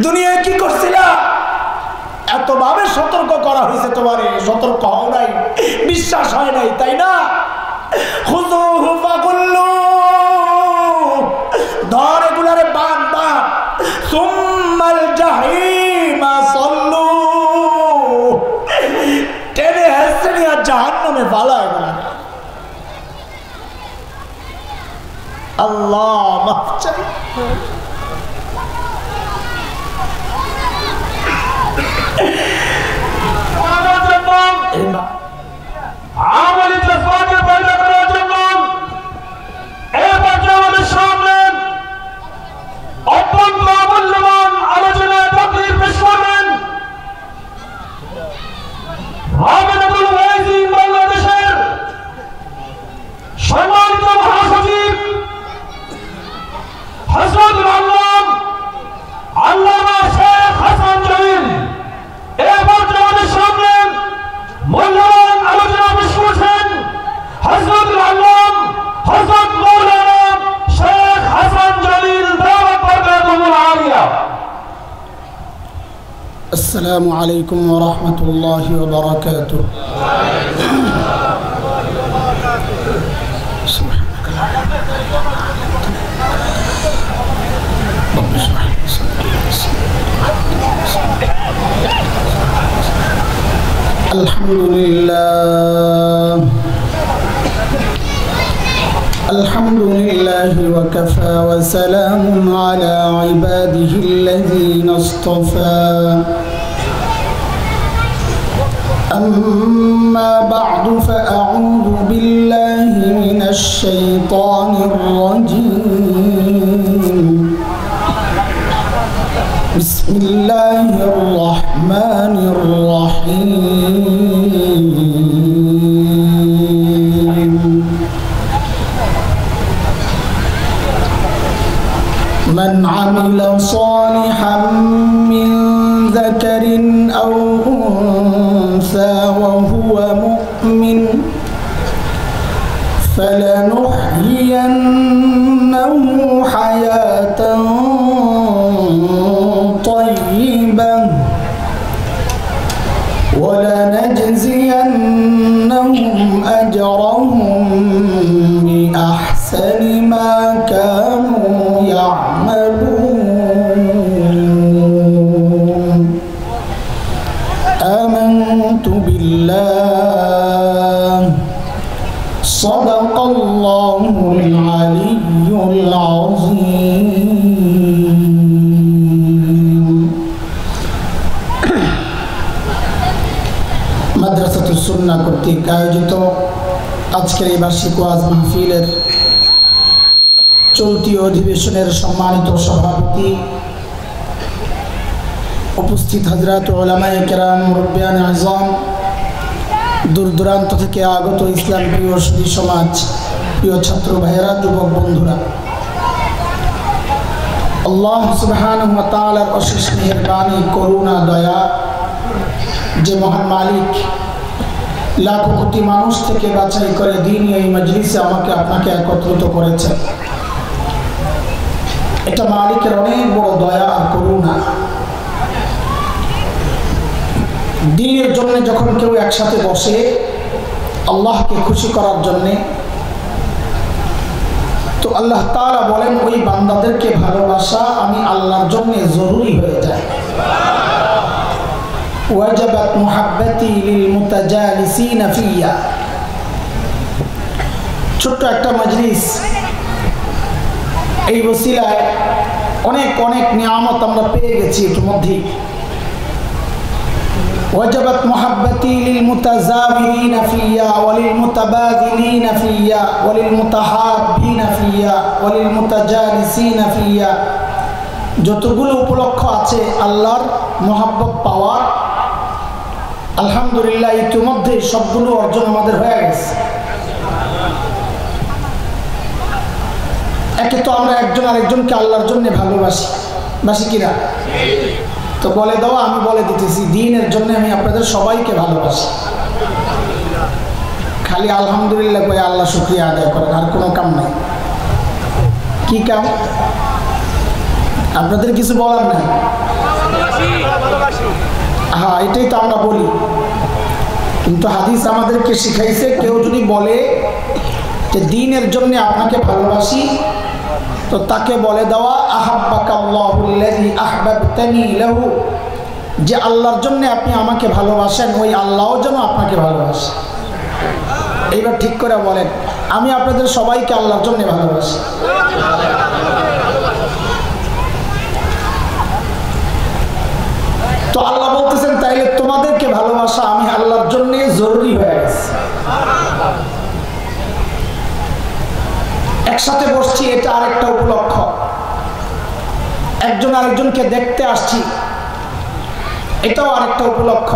দুনিয়ায় কি করছিলা? এত ভাবে সতর্ক করা হয়েছে, তোমারে সতর্ক হও নাই, বিশ্বাস হয় নাই, তাই না? খুযুহু ফাগুল্লু, ধর এগুলারে বাঁধ বাঁধ, সুম্মাল জাহিমা সাল্লু, টেনে হেসে নিয়ে জাহান্নামে ফালা এগুলা। আল্লাহ মাফ চাই। আমলি জজবাকে পয়দা করার জন্য এবার আমাদের সামনে অত্যন্ত মূল্যবান আলোচনায় তাকরীর পেশ করবেন আমিনুল ওয়াইজি বাংলাদেশের সম্মানিত মহাসচিব হযরতুল আল্লামা শেখ হাসান জলিল। এবার আমাদের সামনে মূল্যবান আলোচনা পেশ করছেন হযরতুল হযরত মাওলানা শেখ হাসান জলিল দাওয়াত বরকাতুহুল আলিয়া। আসসালামু আলাইকুম ওয়া রাহমাতুল্লাহি ওয়া বারাকাতুহু। আলহামদুলিল্লাহ ওয়া কাফা ওয়া সালামুন আলা ইবাদিহিল্লাযীনা ইসতাফা। أما بعد فأعوذ بالله من الشيطان الرجيم. بسم الله الرحمن الرحيم. من عمل صالحا من ذكر أو أنثى وهو مؤمن فلنحيينه حياة طيبة ولنجزينهم أجرهم بأحسن ما كانوا يعملون. آمنت بالله صدق الله العلي العظيم. মাদ্রাসাতুস সুন্নাহ কর্তৃক আয়োজিত আজকের এই বার্ষিক ওয়াজ মাহফিলের চলতি অধিবেশনের সম্মানিত সভাপতি, উপস্থিত হযরত উলামায়ে কেরাম, মুরব্বিয়ানে আযম, দূর দূরান্ত থেকে আগত ইসলাম প্রিয় সুধী সমাজ, প্রিয় ছাত্র ভাইয়েরা, যুবক বন্ধুরা, আল্লাহ সুবহানাহু ওয়া তাআলার অশেষ মেহেরবানি, করুণা, দয়া, যে মহান মালিক লাখো কোটি মানুষ থেকে বাছাই করে দ্বীনি এই মজলিসে আমাকে আপনাকে একত্রিত করেছেন, এটা মালিকের অনেক বড় দয়া আর করুণা। দ্বীনের জন্য যখন কেউ একসাথে বসে আল্লাহকে খুশি করার জন্যে, তো আল্লাহ তাআলা বলেন ওই বান্দাদেরকে ভালোবাসা আমি আল্লাহর জন্য জরুরি হয়ে যায়। ওয়াজাবাত মুহাব্বতি লিল মুতাজালিসিনা ফিয়া। ছোট্ট একটা মজলিস, এই ওসিলায় অনেক অনেক নিয়ামত আমরা পেয়ে গেছি ইতিমধ্যেই। وجبت محبتي للمتزاورين فيا وللمتبادلين فيا وللمتحابين فيا وللمتجالسين فيا। যতগুলো উপলক্ষ আছে আল্লাহর মহব্বত পাওয়ার, আলহামদুলিল্লাহ ইতিমধ্যে সবগুলো অর্জন আমাদের হয়ে গেছে। একে তো আমরা একজন আরেকজনকে আল্লাহর জন্য ভালোবাসি, বাসি কিনা? তো বলে দাও, আমি বলে দিতেছি, দ্বীনের জন্য আমি আপনাদের সবাইকে ভালোবাসি। খালি আলহামদুলিল্লাহ কয়ে আল্লাহ শুকরিয়া আদায় করেন, আর কোনো কাম নাই। কি কাম? আপনাদের কিছু বলার নাই? হ্যাঁ, এটাই তো আমরা বলি। কিন্তু হাদিস আমাদেরকে শিখাইছে, কেউ যদি বলে যে দ্বীনের জন্য আপনাকে ভালোবাসি, তো তাকে বলে দেওয়া আহাব্বাকাল্লাহুল্লাযী আহবাবতানি লাহু, যে আল্লাহর জন্য আপনি আমাকে ভালোবাসেন, ওই আল্লাহও যেন আপনাকে ভালোবাসে। এইবার ঠিক করে বলেন, আমি আপনাদের সবাইকে আল্লাহর জন্য ভালোবাসি। তো আল্লাহ বলতেছেন তাইলে তোমাদেরকে ভালোবাসা আমি আল্লাহর জন্য জরুরি হয়ে গেছে। একসাথে বসছি, এটা আরেকটা উপলক্ষ। একজন আরেকজনকে দেখতে আসছি, এটাও আরেকটা উপলক্ষ।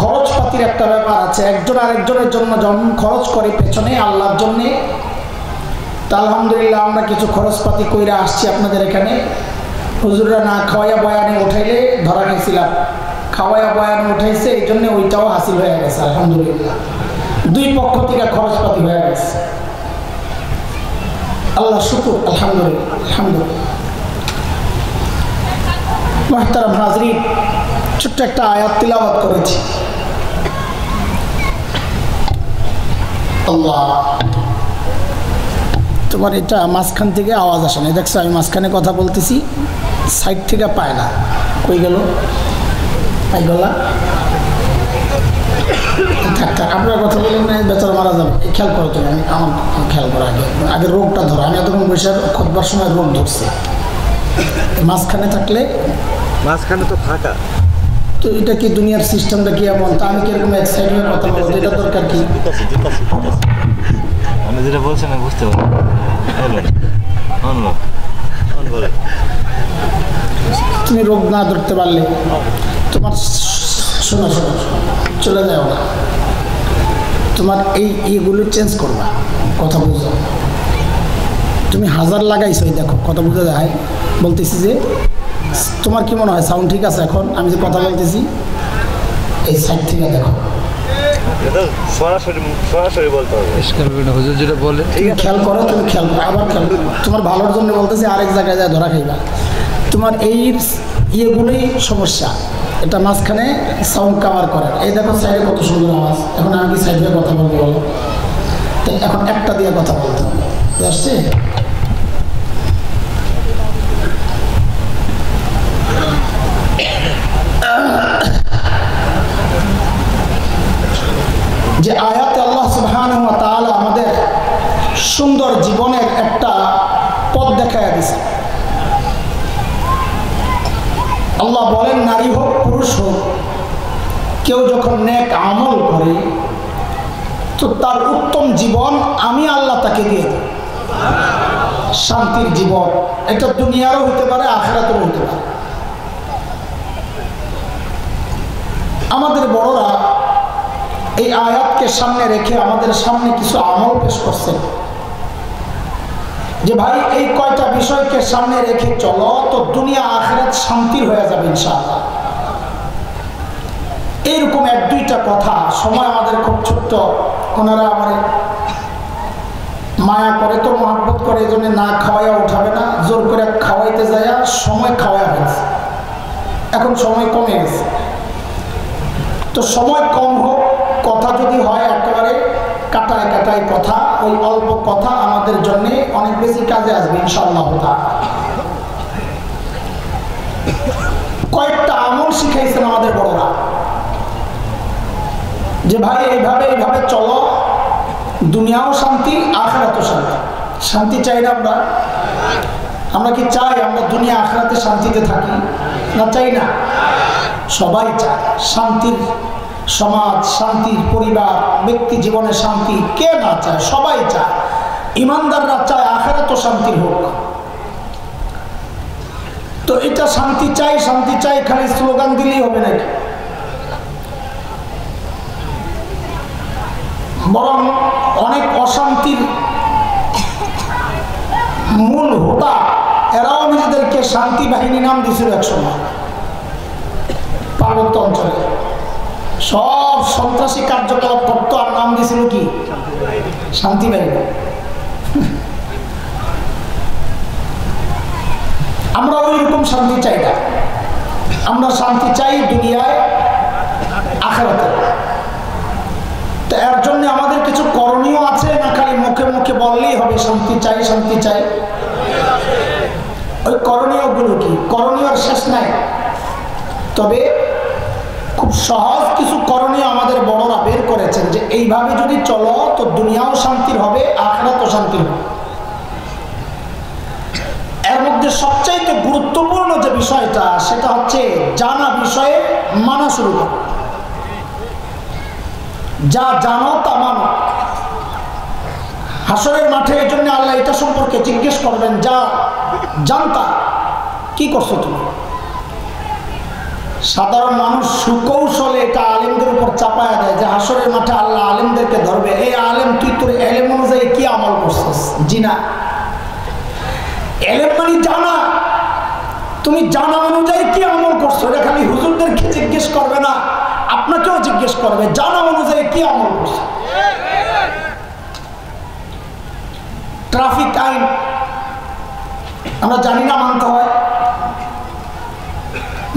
খরচপাতির একটা ব্যাপার আছে। একজন আরেকজনের জন্য যখন খরচ করে পেছনে আল্লাহর জন্যে, তা আলহামদুলিল্লাহ আমরা কিছু খরচপাতি কইরা আসছি আপনাদের এখানে। হুজুররা না খাওয়াইয়া বয়ানে উঠাইলে ধরা খাইছিলাম, খাওয়াইয়া বয়ানে উঠাইছে, এই জন্য ওইটাও হাসিল হয়ে গেছে আলহামদুলিল্লাহ। দুই পক্ষ থেকে খরচপাতি হয়ে গেছে, আল্লাহ শুকুর, আলহামদুলিল্লাহ আলহামদুলিল্লাহ। মুহতারাম হাজরিন, ছোট্ট একটা আয়াত তিলাওয়াত করেছি। আল্লাহ, তোমার এটা মাঝখান থেকে আওয়াজ আসে না, দেখছো আমি মাঝখানে কথা বলতেছি, সাইড থেকে পায় না। কই গেল? পাই গলা থাক থাক, আপনার কথা বললেন না, বেচারা মারা যাবে। খেয়াল করো তুমি, আমি আমার খেয়াল করো, আগে আগে রোগটা ধরো। আমি এতক্ষণ বসে খোদবার সময় রোগ ধরছে। মাঝখানে থাকলে, মাঝখানে তো ফাঁকা, তো এটা কি দুনিয়ার সিস্টেমটা কি এমন? তা আমি কিরকম এক সাইড হয়ে কথা বলবো, এটা দরকার কি? আমি যেটা বলছেন আমি বুঝতে পারলাম। তুমি রোগ না ধরতে পারলে তোমার, শোনো শোনো, চলে যাও না, তোমার এই ইয়েগুলো চেঞ্জ করবা, কথা বুঝো। তুমি হাজার লাগাইছো, এই দেখো কথা বুঝে যায়। বলতেছি যে তোমার কি মনে হয় সাউন্ড ঠিক আছে এখন? আমি যে কথা বলতেছি এই সাইড থেকে দেখো, সরাসরি বলতে হবে। হুজুর যেটা বলে খেয়াল করো, তুমি খেয়াল করো, আবার খেয়াল করো। তোমার ভালোর জন্য বলতেছি, আরেক জায়গায় যায় ধরা খাইবা। তোমার এই ইয়েগুলোই সমস্যা, এটা মাঝখানে সাউন্ড কাভার করে। এই দেখো সাইডে কত সুন্দর আওয়াজ। এখন আমি কি সাইড দিয়ে কথা বলবো বলো? তো এখন একটা দিয়ে কথা বলতে হবে, আসছে? যে আয়াতে আল্লাহ সুবহানাহু ওয়া তাআলা আমাদের সুন্দর জীবনের একটা পথ দেখায় দিয়েছে। আল্লাহ বলেন, নারী হোক পুরুষ হোক, কেউ যখন নেক আমল করে তো তার উত্তম জীবন আমি আল্লাহ তাকে দিয়ে দেব, শান্তির জীবন। এটা দুনিয়ারও হতে পারে, আখিরাতেও হতে পারে। আমাদের বড়রা এই আয়াতকে সামনে রেখে আমাদের সামনে কিছু আমল পেশ করছেন, যে ভাই এই কয়টা বিষয়কে সামনে রেখে চলো, তো দুনিয়া আখিরাত শান্তির হয়ে যাবে ইনশাআল্লাহ। এইরকম এক দুইটা কথা, সময় আমাদের খুব ছোট্ট, ওনারা আমার মায়া করে তো মহব্বত করে, এই জন্য না খাওয়াইয়া উঠাবে না, জোর করে খাওয়াইতে যায়, সময় খাওয়াইয়া হয়েছে, এখন সময় কমে গেছে। তো সময় কম হোক, কথা যদি হয় একেবারে কাটায় কাটায় কথা, ওই অল্প কথা আমাদের জন্য অনেক বেশি কাজে আসবে ইনশাআল্লাহ। কয়েকটা আমল শিখাইছেন আমাদের বড়রা, যে ভাই এইভাবে এইভাবে চলো, দুনিয়াও শান্তি, আখিরাতেও শান্তি। শান্তি চাই না আমরা? আমরা কি চাই আমরা দুনিয়া আখিরাতে শান্তিতে থাকি? না চাই না? সবাই চায় শান্তির সমাজ, শান্তির পরিবার, ব্যক্তি জীবনে শান্তি, কে না চায়? সবাই চায়। ইমানদাররা চায় আখিরাতেও শান্তির হোক। তো এটা শান্তি চাই শান্তি চাই খালি স্লোগান দিলেই হবে নাকি? বরং অনেক অশান্তির মূল হোতা এরাও নিজেদেরকে শান্তি বাহিনী নাম দিয়েছিল একসময়। পার্বত্য অঞ্চলে সব সন্ত্রাসী কার্যকলাপ করতো, আর নাম দিয়েছিল কি? শান্তি বাহিনী। আমরা ওই রকম শান্তি চাই না। আমরা শান্তি চাই দুনিয়ায়, আখিরাতে। তো এর জন্য আমাদের কিছু করণীয় আছে, না খালি মুখে মুখে বললেই হবে শান্তি চাই শান্তি চাই? ওই করণীয়গুলো কি? করণীয়র শেষ নাই। তবে খুব সহজ কিছু করণীয় আমাদের বড়রা বের করেছেন, যে এইভাবে যদি চলো তো দুনিয়াও শান্তির হবে, আখিরাতও শান্তির হবে। এর মধ্যে সবচাইতে গুরুত্বপূর্ণ যে বিষয়টা, সেটা হচ্ছে জানা বিষয়ে মানা শুরু করো। যা জানো তা মানো। হাসরের মাঠে এই জন্য আল্লাহ এটা সম্পর্কে জিজ্ঞেস করবেন, যা জানতা কি করছো তুমি? সাধারণ মানুষ সুকৌশলে এটা আলেমদের উপর চাপায়া দেয়, যে হাসরের মাঠে আল্লাহ আলেমদেরকে ধরবে, এই আলেম তুই তোর এলেম অনুযায়ী কি আমল করছিস? জি না, এলেম মানে জানা। তুমি জানা অনুযায়ী কি আমল করছো, এটা খালি হুজুরদেরকে জিজ্ঞেস করবে না, আপনাকেও জিজ্ঞেস করবে, জানা অনুযায়ী কি আমল করছো। ট্রাফিক আইন আমরা জানি না, মানতে হয়।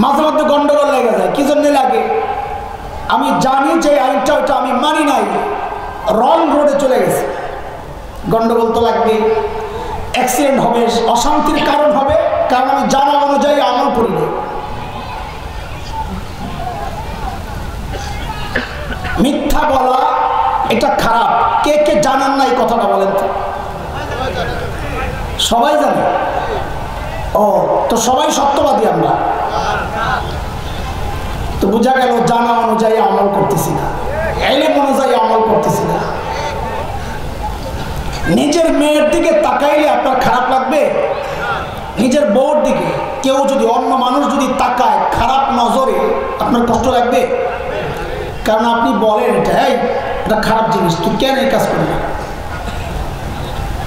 মাঝে মধ্যে গন্ডগোল লেগে যায়, কি জন্য লাগে? আমি জানি যে আইনটা, ওইটা আমি মানি নাই, রং রোডে চলে গেছে, গন্ডগোল তো লাগবে, অ্যাক্সিডেন্ট হবে, অশান্তির কারণ হবে, কারণ আমি জানা অনুযায়ী আমল করি না। মিথ্যা বলা এটা খারাপ। কে কে জানেন না এই কথাটা বলেন তো? সবাই জানে। ও, তো সবাই সত্যবাদী আমরা। তো বোঝা গেল জানা অনুযায়ী আমল করতেছি না, ইলম অনুযায়ী আমল করতেছি না। নিজের মেয়ের দিকে তাকাইলে আপনার খারাপ লাগবে? নিজের বউর দিকে কেউ যদি, অন্য মানুষ যদি তাকায় খারাপ নজরে, আপনার কষ্ট লাগবে? কারণ আপনি বলেন এটা খারাপ জিনিস, তুই কেন এই কাজ করবি?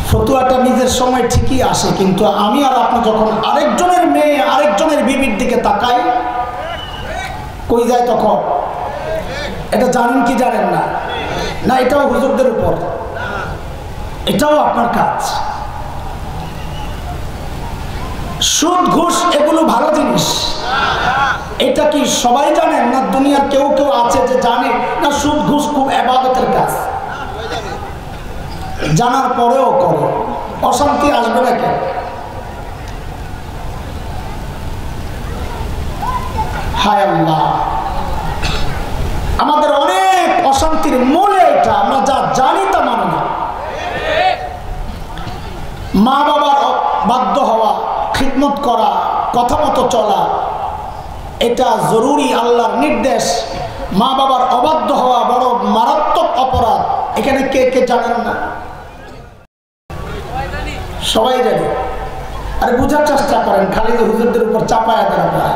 ফতুয়াটা নিজের সময় ঠিকই আসে, কিন্তু আমি আর আপনি যখন আরেকজনের মেয়ে, আরেকজনের বিবির দিকে তাকাই, কই যায় তখন? এটা জানেন কি জানেন না? না, এটাও হুজুরদের উপর, এটাও আপনার কাজ। সুদ ঘুষ এগুলো ভালো জিনিস, এটা কি সবাই জানেন না? দুনিয়ার কেউ কেউ আছে যে জানে না সুদ ঘুষ খুব ইবাদতের কাজ, জানার পরেও করে? অশান্তি আসবে না কেন? হায় আল্লাহ, আমাদের অনেক অশান্তির মূলে এটা, আমরা যা জানি তা মানি না। মা বাবার বাধ্য হওয়া, খিদমত করা, কথা মতো চলা, এটা জরুরি, আল্লাহর নির্দেশ। মা বাবার অবাধ্য হওয়া বড় মারাত্মক অপরাধ। এখানে কে কে জানেন না? সবাই জানে। আরে বুঝার চেষ্টা করেন, খালি যে হুজুরদের উপর চাপায়া দেন আপনারা,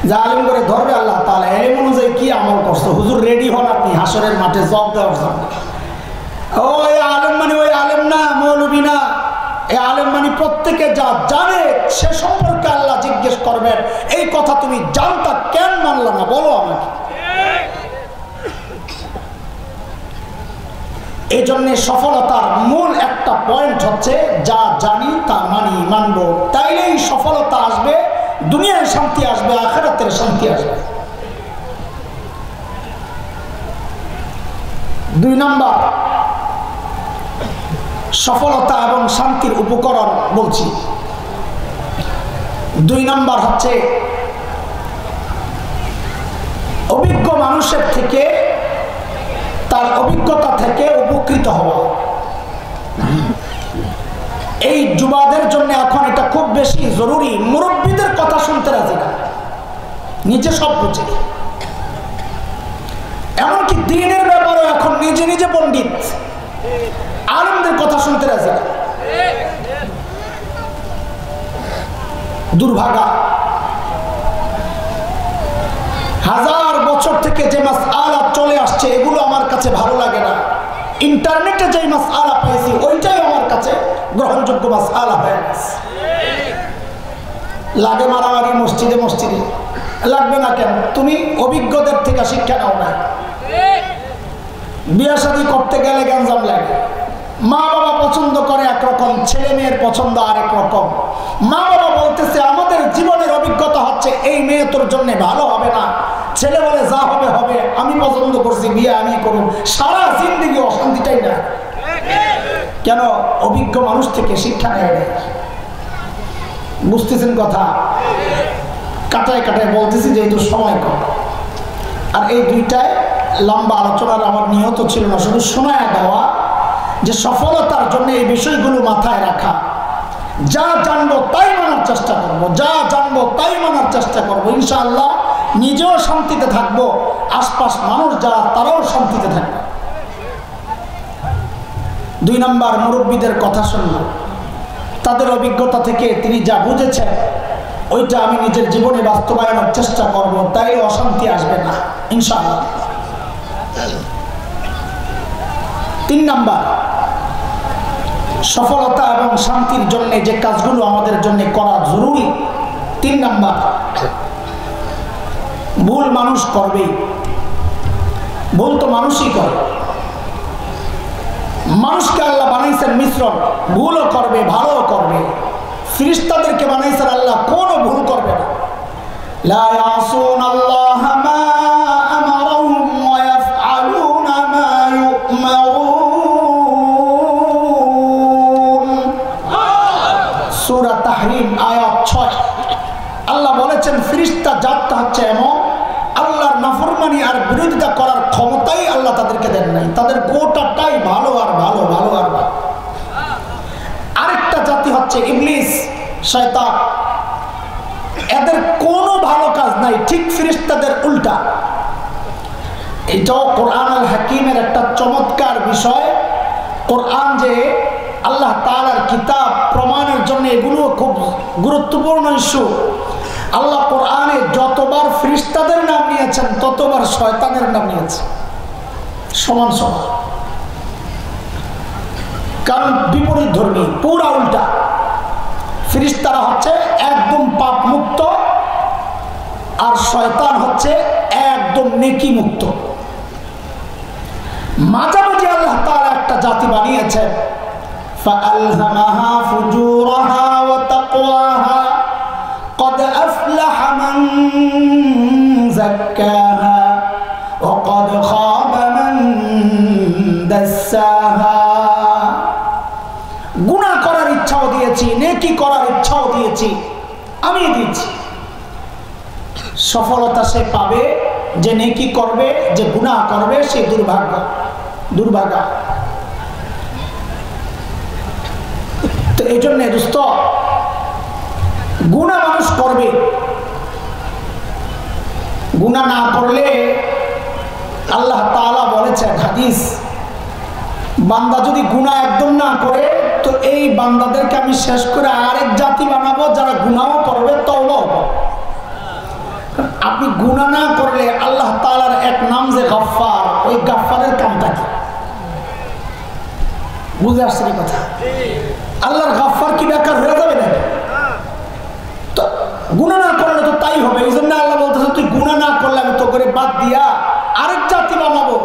যা আলেম করে ধরবে আল্লাহ তাআলা, এলেম অনুযায়ী কি আমল করছো? হুজুর রেডি হন আপনি হাসরের মাঠে জব দেওয়ার জন্য। ওই আলেম মানে ওই আলেম না, মৌলবী না। এই আলেম মানে প্রত্যেকে যা জানে সে সম্পর্কে আল্লাহ জিজ্ঞেস করবেন, এই কথা তুমি জানতা কেন মানলা না, বলো আমাকে। এই জন্য সফলতার মূল একটা পয়েন্ট হচ্ছে যা জানি তা মানি, মানবো, তাইলেই সফলতা আসবে, দুনিয়ায় শান্তি আসবে, আখিরাতের শান্তি আসবে। 2 নাম্বার সফলতা এবং শান্তির উপকরণ বলছি। 2 নাম্বার হচ্ছে অভিজ্ঞ মানুষের থেকে, তার অভিজ্ঞতা থেকে উপকৃত হওয়া। এই যুবাদের জন্য এখন এটা খুব বেশি জরুরি। মুরব্বীদের কথা শুনতে রাজি না, নিজে সব বুঝে, এমনকি দ্বীনের ব্যাপারে এখন নিজে নিজে পণ্ডিত, আলেমদের কথা শুনতে রাজি না। দুর্ভাগা। হাজার বছর থেকে যে মাসআলা চলে আসছে এগুলো আমার কাছে ভালো লাগে না। ইন্টারনেটে যে মাসআলা পাইছি ওইটাই আমার কাছে গ্রহণযোগ্য মাসআলা হয়ে গেছে। লাগে মারামারি মসজিদে মসজিদে, লাগবে না কেন? তুমি অভিজ্ঞদের থেকে শিক্ষা নাও না। বিয়ে শাদী করতে গেলে গ্যাঞ্জাম লাগে, মা বাবা পছন্দ করে একরকম, ছেলে মেয়ের পছন্দ আরেক রকম, মা বাবা বলতেছে আমাদের জীবনের অভিজ্ঞতা হচ্ছে এই মেয়ে তোর জন্য ভালো হবে না, ছেলে বলে যা হবে হবে, আমি পছন্দ করছি বিয়ে আমি করুন, সারা জিন্দেগি অশান্তিটাই না। কেন? অভিজ্ঞ মানুষ থেকে শিক্ষা নেয় না। বুঝতেছেন কথা? কাটায় কাটায় বলতেছি যেহেতু সময় কম। আর এই দুইটায় লম্বা আলোচনার আমার নিয়ত ছিল না, শুধু শোনায় দেওয়া যে সফলতার জন্য এই বিষয়গুলো মাথায় রাখা। যা জানবো তাই মানার চেষ্টা করব, যা জানবো তাই মানার চেষ্টা করব, ইনশাআল্লাহ নিজেও শান্তিতে থাকবো, আশপাশ মানুষ যারা তারাও শান্তিতে থাকবে। 2 নম্বর, মুরব্বীদের কথা শুনবো, তাদের অভিজ্ঞতা থেকে তিনি যা বুঝেছেন ওইটা আমি নিজের জীবনে বাস্তবায়নের চেষ্টা করব, তাই অশান্তি আসবে না ইনশাআল্লাহ। 3 নম্বর, সফলতা এবং শান্তির জন্য যে কাজগুলো আমাদের জন্য করা জরুরি। 3 নম্বর, ভুল মানুষ করবেই, ভুল তো মানুষই করে। মানুষকে আল্লাহ বানাইছেন মিশ্রণ, ভুলও করবে ভালোও করবে। ফেরেশতাদেরকে বানাইছেন আল্লাহ কোনো ভুল করবে না। লা ইয়াসুনাল্লাহা মা আমারাহুম ওয়া ইয়াফআলুনা মা ইউমারুন। সূরা তাহরিম আয়াত 6। আল্লাহ বলেছেন ফেরেশতা জাতটা হচ্ছে এমন, আল্লাহর নাফরমানি আর বিরোধিতা করার ক্ষমতাই আল্লাহ তাদেরকে দেন নাই। তাদের গোটাটাই ভালো আর ভালো, ভালো আর ভালো। আরেকটা জাতি হচ্ছে ইবলিস, শয়তান। এদের কোনো ভালো কাজ নাই, ঠিক ফেরেশতাদের উল্টা। এটাও কোরআন আল হাকিমের একটা চমৎকার বিষয়। কোরআন যে আল্লাহ তাআলার কিতাব, প্রমাণের জন্য এগুলো খুব গুরুত্বপূর্ণ ইস্যু। আল্লাহ কোরআনে যতবার ফেরেশতাদের নাম নিয়েছেন ততবার শয়তানের নাম নিয়েছেন, সমান সমান। কারণ বিপরীত ধর্মী, পুরা উল্টা। ফেরেশতারা হচ্ছে একদম পাপ মুক্ত, আর শয়তান হচ্ছে একদম নেকি মুক্ত। মাঝামাঝি আল্লাহ তাআলা একটা জাতি বানিয়েছেন, ফাআলহামাহা ফুজুরাহা ওয়া তাকওয়াহা قد أفلح من زكاها وقد خاب من دساها। গুনাহ করার ইচ্ছাও দিয়েছি, নেকি করার ইচ্ছাও দিয়েছি, আমি দিয়েছি। সফলতা সে পাবে যে নেকি করবে, যে গুনাহ করবে সে দুর্ভাগা। তো এই জন্য দোস্ত, গুনাহ মানুষ করবে, গুনাহ না করলে আল্লাহ তাআলা বলেছেন হাদিস, বান্দা যদি গুনাহ একদম না করে তো এই বান্দাদেরকে আমি শেষ করে আরেক জাতি বানাবো যারা গুনাহও করবে, তওবাও করবে। আপনি গুনাহ না করলে আল্লাহ তাআলার এক নাম যে গফফার, ওই গফফারের কামটা কি? বুঝে আসছে এই কথা? আল্লাহর গফফার কি বেকার হয়ে যাবে নাকি? গুনাহ না করলে তো তাই হবে। এই জন্য আল্লাহ বলতেছে তুই গুনাহ না করলে আমি তো করে বাদ দিয়া আরেক জাতি বানাবো,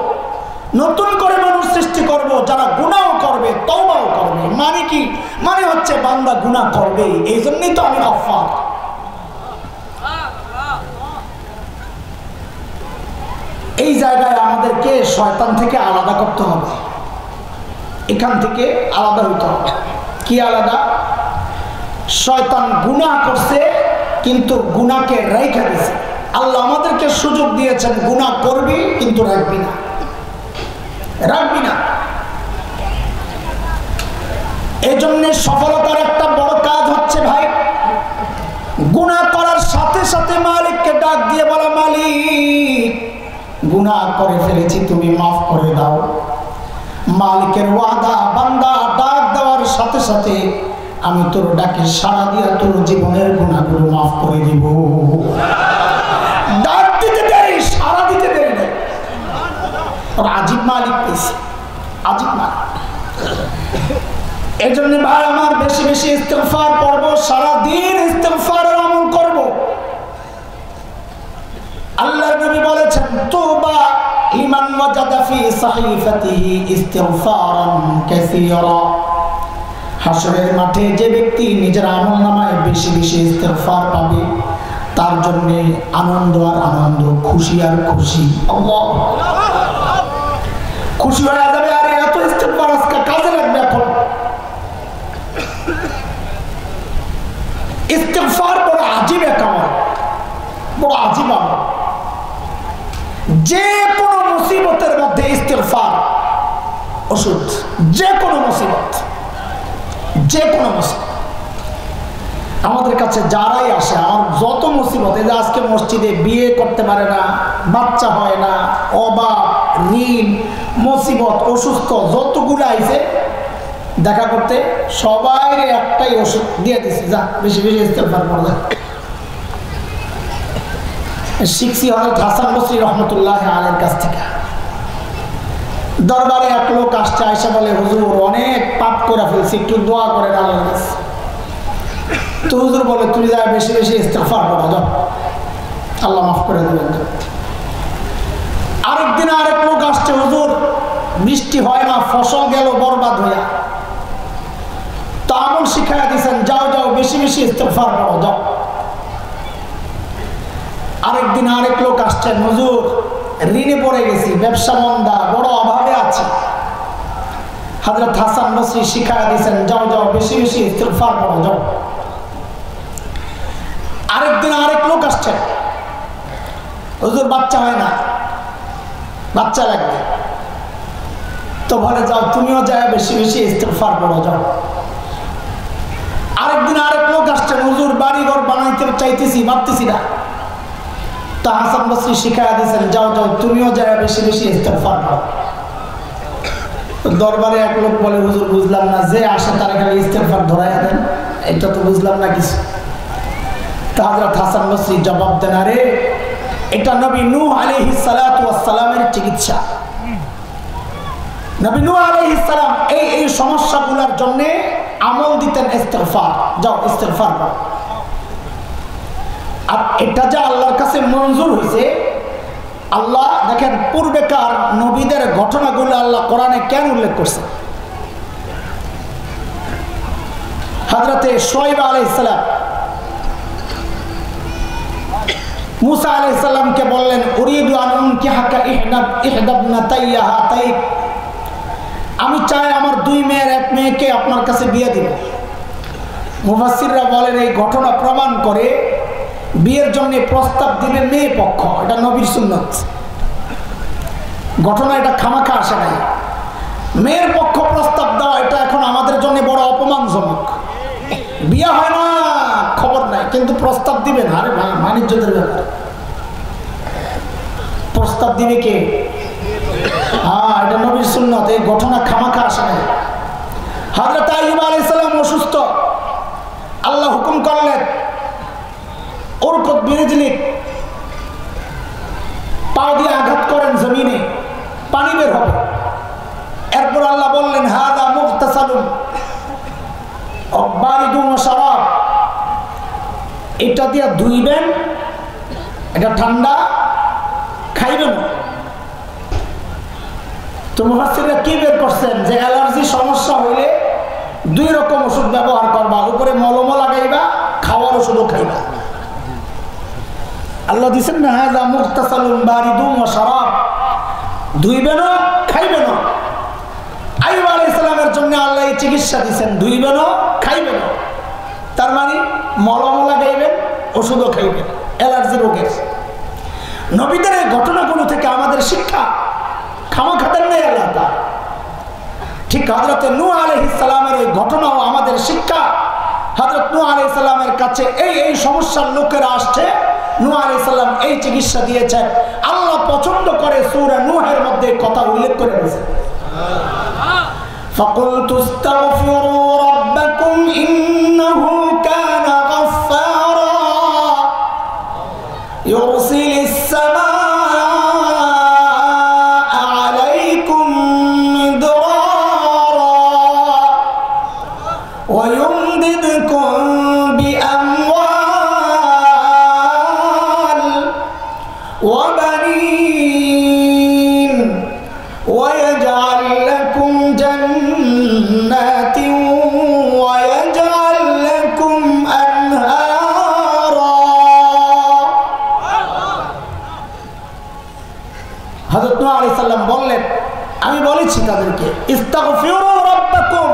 নতুন করে মানুষ সৃষ্টি করব যারা গুনাহও করবে তওবাও করবে। মানে কি? মানে হচ্ছে বান্দা গুনাহ করবে, এই জন্যই তো আমি গফফার। এই জায়গায় আমাদেরকে শয়তান থেকে আলাদা করতে হবে, এখান থেকে আলাদা হইতে হবে। কি আলাদা? শয়তান গুনাহ করছে কিন্তু গুনাহকে রাইখা দিয়েছে। আল্লাহ আমাদেরকে সুযোগ দিয়েছেন গুনাহ করবি কিন্তু রাখবি না। এই জন্য সফলতার একটা বড় কাজ হচ্ছে ভাই, গুনাহ করার সাথে সাথে মালিককে ডাক দিয়ে বলা, মালিক গুনাহ করে ফেলেছি, তুমি মাফ করে দাও। মালিকের ওয়াদা, বান্দা ডাক দেওয়ার সাথে সাথে আমি তোর ডাকে সাড়া দিয়া তোর জীবনের গুনাহগুলো মাফ করে দিব। ডাক দিতে দেরি, সাড়া দিতে দেরি নেই। আর আজিব মালিক পেয়েছে, আজিব মালিক। এই জন্য ভাই আমার বেশি বেশি ইস্তেগফার পড়বো, সারাদিন ইস্তেগফারের আমল করব। আল্লাহর নবী বলেছেন, তুবা লিমান ওয়াজাদা ফি সাহিফাতিহি ইস্তিগফারান কাসীরা। হাসরের মাঠে যে ব্যক্তি নিজের আমলনামায় বেশি বেশি ইস্তেগফার পাবে তার জন্য আনন্দ আর আনন্দ, খুশি আর খুশি। আল্লাহ খুশি হয়ে যাবে, আর এত ইস্তেগফার আজকে কাজে লাগবে। এখন ইস্তেগফার বড় আজীব এক আমল, বড় আজীব আমল। যে কোনো মুসিবতের মধ্যে ইস্তেগফার ওষুধ। যে কোনো মুসিবত, যে কোনো মুসিবত আমাদের কাছে যারাই আসে, আমার যত মুসিবত, এই যে আজকে মসজিদে বিয়ে করতে পারে না, বাচ্চা হয় না, অভাব, ঋণ, মুসিবত, অসুস্থ, যতগুলো আইছে দেখা করতে, সবাই একটাই ওষুধ দিয়ে দিচ্ছে, যা বেশি বেশি ইস্তেগফার করো। শিখছি হযরত হাসান বসরি রহমতুল্লাহ আলাইহির কাছ থেকে। দরবারে এক লোক আসছে, আয়েশা বলে, হুজুর অনেক পাপ করে ফেলছি, একটু দোয়া করেন আল্লাহর কাছে। তো হুজুর বলে, তুমি যা বেশি বেশি ইস্তেগফার করো, যাও, আল্লাহ মাফ করে দেবেন। আরেকদিন আরেক লোক আসছে, হুজুর বৃষ্টি হয় না, ফসল গেল বরবাদ হইয়া। তো আমল শিখাইয়া দিয়েছেন, যাও যাও বেশি বেশি ইস্তেগফার করো, যাও। আরেকদিন আরেক লোক আসছেন, হুজুর ঋণে পড়ে গেছি, ব্যবসা মন্দা, বড় অভাবে আছি। হযরত হাসান বসরি শিখাইয়া দিয়েছেন, যাও যাও বেশি বেশি ইস্তেগফার করো, যাও। আরেকদিন আরেক লোক আসছেন, হুজুর বাচ্চা হয় না, বাচ্চা লাগবে। তো বলে, যাও তুমিও যায় বেশি বেশি ইস্তেগফার করো, যাও। আরেকদিন আরেক লোক আসছেন, হুজুর বাড়ি ঘর বানাইতে চাইতেছি, ভাবতেছি না। তো হাসান বসরি শিখাইয়া দিয়েছেন, যাও যাও তুমিও যায় বেশি বেশি ইস্তেগফার করো। দরবারে এক লোক বলে, হুজুর বুঝলাম না, যে আসে তারা খালি ইস্তেগফার ধরাইয়া দেন, এটা তো বুঝলাম না কিছু। তো হযরত হাসান বসরি জবাব দেন, আরে এটা নবী নূহ আলাইহিস সালাতু ওয়াস সালামের চিকিৎসা। নবী নূহ আলাইহিস সালাম এই সমস্যাগুলোর জন্য আমল দিতেন ইস্তেগফার, যাও ইস্তেগফার করো। আর এটা যে আল্লাহর কাছে মঞ্জুর হয়েছে, আল্লাহ দেখেন পূর্বেকার নবীদের ঘটনাগুলো আল্লাহ কোরআনে কেন উল্লেখ করছে। হযরতে শুআয়ব আলাইহিস সালাম মুসা আলাইহিস সালামকে বললেন, উরিদু আন উনকিহাকা ইহদাবনাতাইয়া হাতাইক, আমি চাই আমার দুই মেয়ের এক মেয়েকে আপনার কাছে বিয়ে দিব। মুফাসসিররা বলেন, এই ঘটনা প্রমাণ করে বিয়ের জন্য প্রস্তাব দিবে মেয়ে পক্ষ, এটা নবীর সুন্নাত। ঘটনা এটা খামাখা আসে নাই। মেয়ের পক্ষ প্রস্তাব দেওয়া এটা এখন আমাদের জন্য বড় অপমানজনক। বিয়ে হয় না খবর নাই, কিন্তু প্রস্তাব দিবে না, আরে বাণিজ্যদের ব্যাপার। প্রস্তাব দিবে কে? হ্যাঁ, এটা নবীর সুন্নাত। এই ঘটনা খামাখা আসে নাই। হযরত আইয়ুব আলাইহিস সালাম অসুস্থ, আল্লাহ হুকুম করলেন উরকুত বিরিজলিক, পা দিয়ে আঘাত করেন জমিনে, পানি বের হবে। এরপর আল্লাহ বললেন, হাদা মুগতাসালুন বারিদুন ওয়া শারাব, এটা দিয়ে ধুইবেন, এটা ঠান্ডা, খাইবেন। তো মুফাসসিররা কি বের করছেন যে অ্যালার্জি সমস্যা হইলে দুই রকম ওষুধ ব্যবহার করবা, উপরে মলমও লাগাইবা, খাওয়ার ওষুধও খাইবা। আল্লাহ দিচ্ছেন না, হাযা মুগতাসালুন বারিদুন ওয়া শারাব, ধুইবেন খাইবেন। আইয়ুব আলাইহিস সালামের জন্য আল্লাহ এই চিকিৎসা দিচ্ছেন, ধুইবেন খাইবেন। তার মানে মলমও লাগাইবেন, ওষুধও খাইবেন অ্যালার্জি রোগের। নবীদের এই ঘটনাগুলো থেকে আমাদের শিক্ষা, খামাখা দেন নাই আল্লাহ তাআলা। ঠিক হযরত নূহ আলাইহিস সালামের এই ঘটনাও আমাদের শিক্ষা। হযরত নূহ আলাইহিস সালামের কাছে এই সমস্যার লোকেরা আসছে, নূহ আলাইহিস সালাম এই চিকিৎসা দিয়েছেন। আল্লাহ পছন্দ করে সূরা নূহের মধ্যে কথা উল্লেখ করে দিয়েছেন, ফাকুলতু ইস্তাগফিরু রাব্বাকুম ইন্নাহু কানা গাফফারা ইউরসিলিস সামা হযরত নূহ আলাইহিস সালাম বললেন, আমি বলেছি তাদেরকে ইস্তাগফিরু রাব্বাকুম,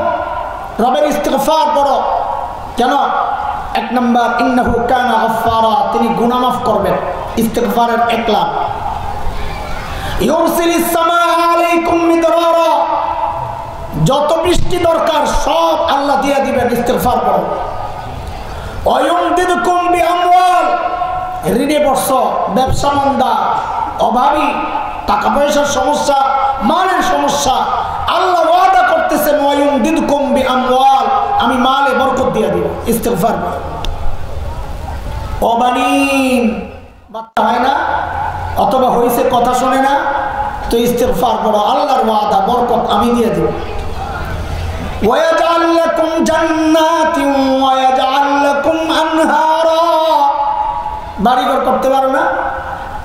রবের ইস্তিগফার করো। কেন? এক নাম্বার, ইন্নাহু কানা গফফারা, তিনি গুনাহ মাফ করবেন। ইস্তিগফারের একলা। ইউরসিলিস সামা আলাইকুম মিদরারা, যত বৃষ্টি দরকার সব আল্লাহ দিয়ে দিবেন ইস্তিগফার করো। ওয়ায়ুমদিদকুম বিআমওয়াল, ঋণে বর্ষ, ব্যবসা মন্দা, অভাবী, টাকা পয়সার সমস্যা, মালের সমস্যা, আল্লাহ ওয়াদা করতেছেন ওয়ায়ুমদিদকুম বিআমওয়াল, আমি মালে বরকত দিয়ে দিব ইস্তিগফার করো। অবানিন, বাচ্চা হয় না অথবা হইছে কথা শুনে না, তো ইস্তিগফার করো, আল্লাহর ওয়াদা বরকত আমি দিয়ে দেব। ওয়ায়াজআল লাকুম জান্নাতিন ওয়ায়াজআল লাকুম আনহারা, বাড়িঘর করতে পারো না,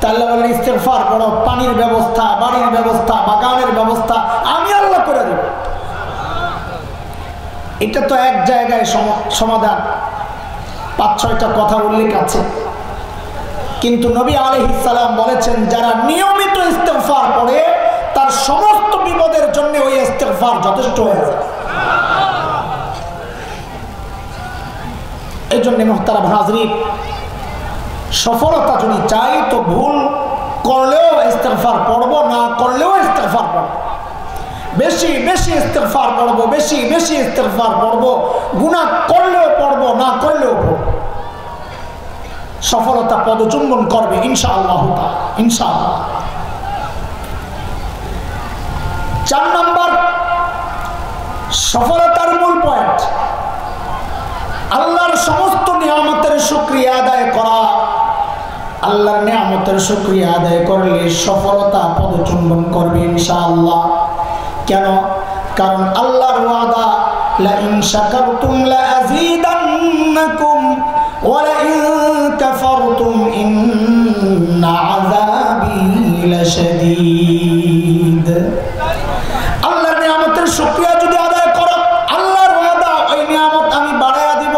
তাহলে বলে ইস্তিগফার করো, পানির ব্যবস্থা, বাড়ির ব্যবস্থা, বাগানের ব্যবস্থা আমি আল্লাহ করে দেব। এটা তো এক জায়গায় সমাধান, 5-6টা কথা উল্লেখ আছে। কিন্তু নবী আলাইহিস সালাম বলেছেন, যারা নিয়মিত ইস্তিগফার করে তার সমস্ত বিপদের জন্য ওই ইস্তিগফার যথেষ্ট হয়ে যায়। এই জন্য মুহতারাম হাজরিন, সফলতা যদি চাই তো ভুল করলেও ইস্তিগফার পড়ব, না করলেও ইস্তিগফার পড়ব, বেশি বেশি ইস্তিগফার পড়ব, বেশি বেশি ইস্তিগফার পড়ব, গুনাহ করলেও পড়ব, না করলেও পড়ব। সফলতা পদচুম্বন করবে ইনশাআল্লাহ, ইনশাআল্লাহ। 4 নম্বর সফলতার মূল পয়েন্ট, আল্লাহর সমস্ত নিয়ামতের শুকরিয়া আদায় করা। আল্লাহর নিয়ামতের শুকরিয়া আদায় করলে সফলতা পদচুম্বন করবে ইনশাআল্লাহ। কেন? কারণ আল্লাহর ওয়াদা, লা ইন শাকারতুম লা আযীদান্নাকুম ওয়া লা ইন কাফারতুম ইন্না আযাবী লাশাদীদ। আল্লাহর নিয়ামতের শুকরিয়া যদি আদায় করো, আল্লাহর ওয়াদা ওই নিয়ামত আমি বাড়ায়া দিব।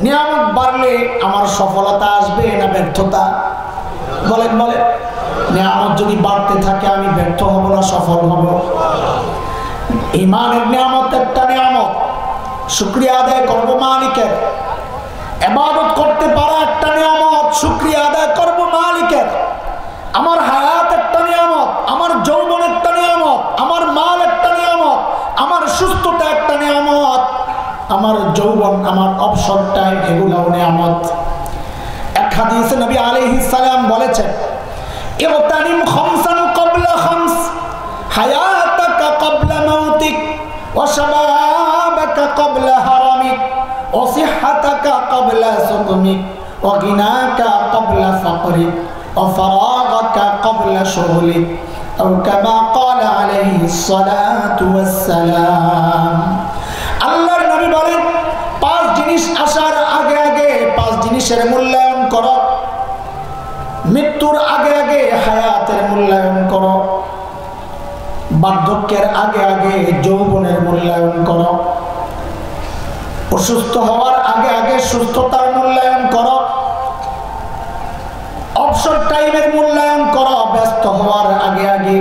নিয়ামত বাড়লে আমার সফলতা আসবে না ব্যর্থতা? বলেন বলেন। নিয়ামত যদি বাড়তে থাকে আমি ব্যর্থ হব না সফল হব? ঈমানের নিয়ামত একটা নিয়ামত, শুকরিয়া আদায় করব মালিকের। ইবাদত করতে পারা একটা নিয়ামত, শুকরিয়া আদায় করব মালিকের। আমার হায়াত একটা নিয়ামত, আমার যৌবন একটা নিয়ামত, আমার মাল একটা নিয়ামত, আমার সুস্থতা একটা নিয়ামত, আমার যৌবন, আমার অবসর টাইম, এগুলোও নিয়ামত। এক হাদিসে নবী আলাইহিস সালাম বলেছেন, ইগতানিম খামসান ক্বাবলা খামস, হায়াতাকা ক্বাবলা মাউতিক, ওয়া শাবাবাকা ক্বাবলা হারামিক, ওয়া সিহহাতাকা ক্বাবলা সুকমিক, ওয়া গিনাকা ক্বাবলা ফাকরিক, ওয়া ফারাগাকা ক্বাবলা শুগলিক, আও কামা ক্বালা আলাইহিস সালাতু ওয়াস সালাম। আল্লাহর নবী বলেন, 5 জিনিস আসার আগে আগে 5 জিনিসের মূল্যায়ন করো। মৃত্যুর আগে আগে হায়াতের মূল্যায়ন করো, বার্ধক্যের আগে আগে যৌবনের মূল্যায়ন করো, অসুস্থ হওয়ার আগে আগে সুস্থতার মূল্যায়ন করো, অবসর টাইমের মূল্যায়ন করো, ব্যস্ত হওয়ার আগে আগে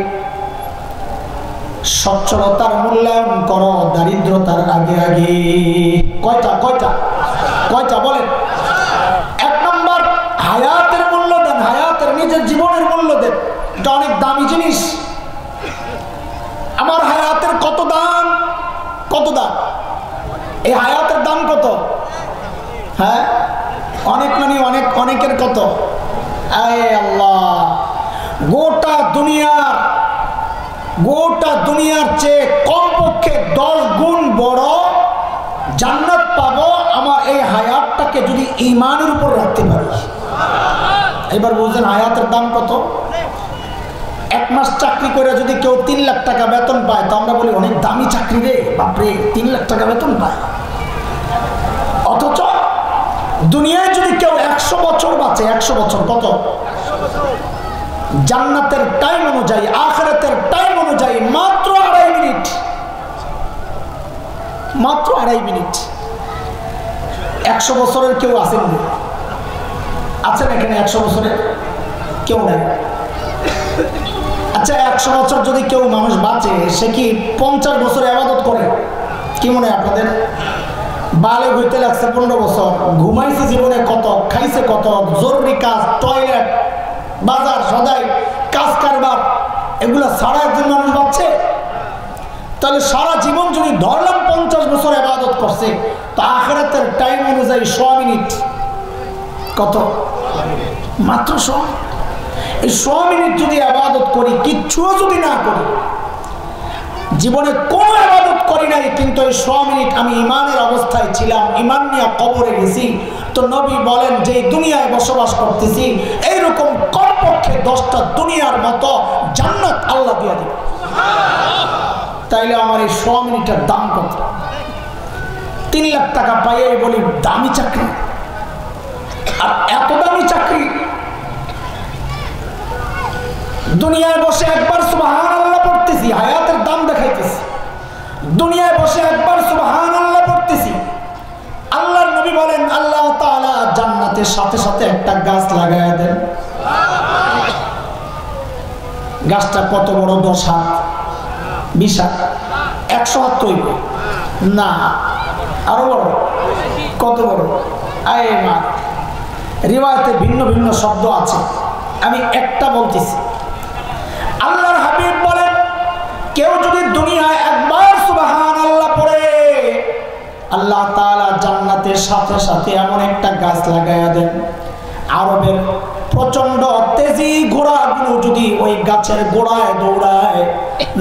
সচ্ছলতার মূল্যায়ন করো, দারিদ্রতার আগে আগে। কয়টা কয়টা কয়টা বলেন? 1 নম্বর হায়াতের মূল্য দেন, হায়াতের, নিজের জীবনের মূল্য দেন। এটা অনেক দামি জিনিস। আমার হায়াতের কত দাম, কত দাম? এই হায়াতের দাম কত? হ্যাঁ, অনেক মানে অনেক, অনেকের কত? আয় আল্লাহ, গোটা দুনিয়ার চেয়ে কমপক্ষে 10 গুণ বড় জান্নাত পাবো আমার এই হায়াতটাকে যদি ঈমানের উপর রাখতে পারি। এবার বুঝলেন হায়াতের দাম কত? 1 মাস চাকরি করে যদি কেউ 3 লাখ টাকা বেতন পায়, তো আমরা বলি অনেক দামি চাকরি রে, বাপরে 3 লাখ টাকা বেতন পায়। অথচ দুনিয়ায় যদি কেউ 100 বছর বাঁচে, 100 বছর কত? জান্নাতের টাইম অনুযায়ী, আখিরাতের টাইম অনুযায়ী মাত্র 2.5 মিনিট, মাত্র 2.5 মিনিট। 100 বছরের কেউ আছেন? আছেন এখানে 100 বছরের কেউ নাই? আচ্ছা 100 বছর যদি কেউ মানুষ বাঁচে, সে কি 50 বছর ইবাদত করে? কি মনে হয় আপনাদের? বালে হইতে লাগছে 15 বছর, ঘুমাইছে জীবনে কত, খাইছে কত, জরুরি কাজ, টয়লেট, বাজার সদাই, কাজ কারবার, এগুলা ছাড়া একজন মানুষ বাঁচছে? তাহলে সারা জীবন যদি ধরলাম 50 বছর ইবাদত করছে, তো আখিরাতের টাইম অনুযায়ী 100 মিনিট কত? মাত্র 100। এই 100 মিনিট যদি ইবাদত করি, কিচ্ছুও যদি না করি, জীবনে কোনো ইবাদত করি নাই, কিন্তু এই 100 মিনিট আমি ইমানের অবস্থায় ছিলাম, ইমান নিয়ে কবরে গেছি, তো নবী বলেন যে দুনিয়ায় বসবাস করতেছি, এইরকম কমপক্ষে 10টা দুনিয়ার মতো জান্নাত আল্লাহ দিয়ে দিবে। তাইলে আমার এই 100 মিনিটের দাম কত? 3 লাখ টাকা পাইয়ে বলি দামি চাকরি। আর এত দামি চাকরি, দুনিয়ায় বসে একবার সুবহানাল্লাহ পড়তেছি, হায়াতের দাম দেখাইতেছি। দুনিয়ায় বসে একবার সুবহানাল্লাহ পড়তেছি। আল্লাহর নবী বলেন আল্লাহ তাআলা জান্নাতের সাথে সাথে একটা গাছ লাগায়া দেন। গাছটা কত বড়? 10 হাত, 20 হাত, 100 হাত তৈরি না, আরো বড়। কত বড়? আয় মা, রিওয়ায়াতে ভিন্ন ভিন্ন শব্দ আছে, আমি একটা বলতেছি। আল্লাহর হাবিব বলেন কেউ যদি দুনিয়ায় একবার সুবহানাল্লাহ পড়ে, আল্লাহ তাআলা জান্নাতের সাথে সাথে এমন একটা গাছ লাগায়া দেন। আরবের প্রচন্ড তেজি ঘোড়াগুলো যদি ওই গাছের গোড়ায় দৌড়ায়,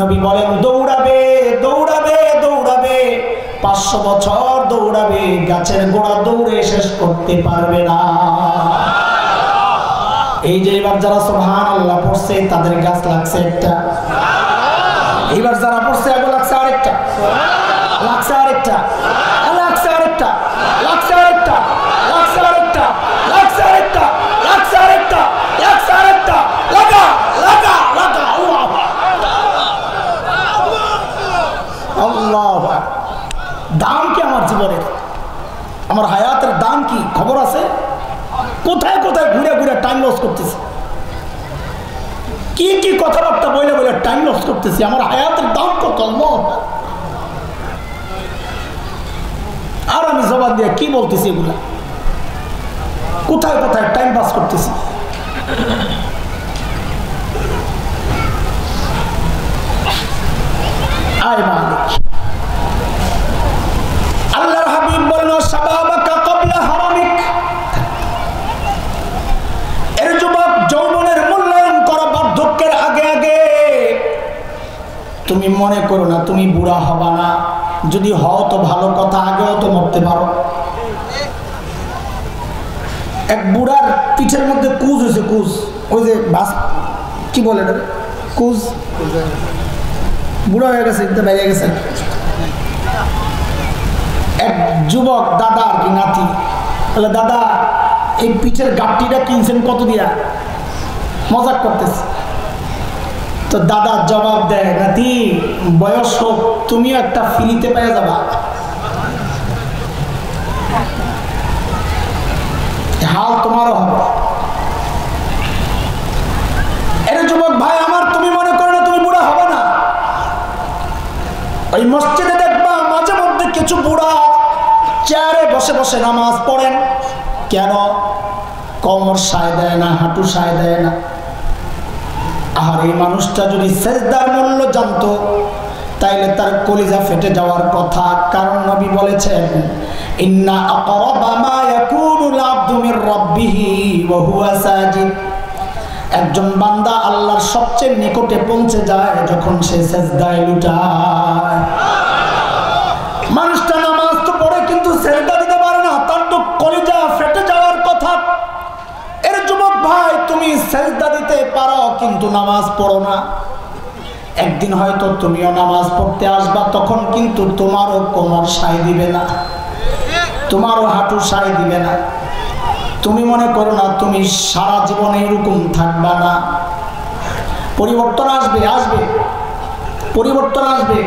নবী বলেন দৌড়াবে দৌড়াবে দৌড়াবে, 500 বছর দৌড়াবে, গাছের গোড়া দৌড়ে শেষ করতে পারবে না। এই যে এবার যারা সুবহানাল্লাহ পড়ছে তাদের গাছ লাগছে একটা, এবার যারা পড়ছে এবার লাগছে আরেকটা, লাগছে আরেকটা, লাগছে আরেকটা, লাগছে আরেকটা, লাগছে আরেকটা, লাগছে আরেকটা, লাগছে আরেকটা, লাগছে আরেকটা, লাগা লাগা লাগা। আল্লাহ, দাম কি আমার জীবনের? আমার হায়াতের দাম কি খবর আছে? কোথায় কোথায় ঘুরে ঘুরে টাইম লস করতেছি, কি কি কথাবার্তা বলে বলে টাইম লস করতেছি। আমার হায়াতের দাম কত? আর আমি জবাব দিয়ে কি বলতেছি এগুলা? কোথায় কোথায় টাইম পাস করতেছি। আয় মালিক, আল্লাহর হাবিব বলেন শাবাবাকা ক্বাবলা হারামিক, এর যুবক যৌবনের মূল্যায়ন করা বার্ধক্যের আগে আগে। তুমি মনে করো না তুমি বুড়া হবা না, যদি হও তো ভালো কথা, আগেও তো মরতে পারো। এক বুড়ার পিঠের মধ্যে কুজ হয়েছে, কুজ, ওই যে বাস কি বলে কুজ, বুড়া হয়ে গেছে, বেরিয়ে গেছে। এক যুবক দাদা আর কি নাতি বলে, দাদা এই পিঠের গাঁটটিটা কিনছেন কত দিয়া? মজাক করতেছে। তো দাদা জবাব দেয়, নাতি বয়স হোক তুমিও একটা ফ্রিতে পেয়ে যাবা। হাল তোমারও হবে। এর যুবক ভাই আমার, তুমি মনে করো না তুমি বুড়া হবে না। ওই মসজিদে দেখবা মাঝে মধ্যে কিছু বুড়া চেয়ারে বসে বসে নামাজ পড়েন। কেন? কোমর সায় দেয় না, হাঁটু সায় দেয় না। আর এই মানুষটা যদি সেজদার মূল্য জানতো তাইলে তার কলিজা ফেটে যাওয়ার কথা। কারণ নবী বলেছেন ইন্না আকরাবা মা ইয়াকুনুল আবদু মির রাব্বিহি ওয়া হুয়া সাজিদ, একজন বান্দা আল্লাহর সবচেয়ে নিকটে পৌঁছে যায় যখন সে সেজদায় লুটায়। মানুষটা নামাজ তো পড়ে কিন্তু সেজদা দিতে পারে না, তার তো কলিজা ফেটে যাওয়ার কথা। এর যুবক ভাই তুমি সেজদা দিতে পারো কিন্তু নামাজ পড়ো না। একদিন হয়তো তুমিও নামাজ পড়তে আসবা, তখন কিন্তু তোমারও কোমর সায় দিবে না, তোমারও হাঁটু সায় দিবে না। তুমি মনে করো না তুমি সারা জীবনে এরকম থাকবা না। পরিবর্তন আসবে, আসবে, পরিবর্তন আসবে।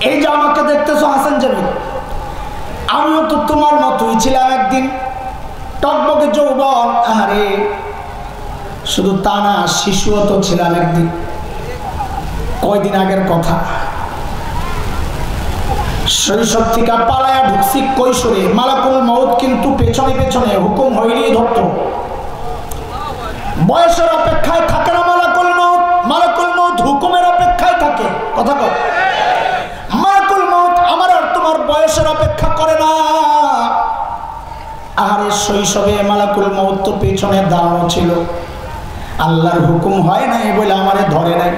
এই যে আমাকে দেখতেছো হাসান জামিল, আমিও তো তোমার মতোই ছিলাম একদিন, টকবকে যৌবন। আরে শুধু তা না, শিশুও তো ছিলাম একদিন। কয়দিন আগের কথা, শৈশব থেকে পালায়া ঢুকছি কৈশোরে। মালাকুল মউত কিন্তু পেছনে পেছনে হুকুম হইলেই ধরত। বয়সের অপেক্ষায় থাকে না মালাকুল মউত, মালাকুল মউত হুকুমের অপেক্ষায় থাকে। কথা কর, মালাকুল মউত আমার আর তোমার বয়সের অপেক্ষা করে না। আরে শৈশবে মালাকুল মউত তো পেছনে দাঁড়ানো ছিল, আল্লাহর হুকুম হয় নাই বলে আমারে ধরে নাই।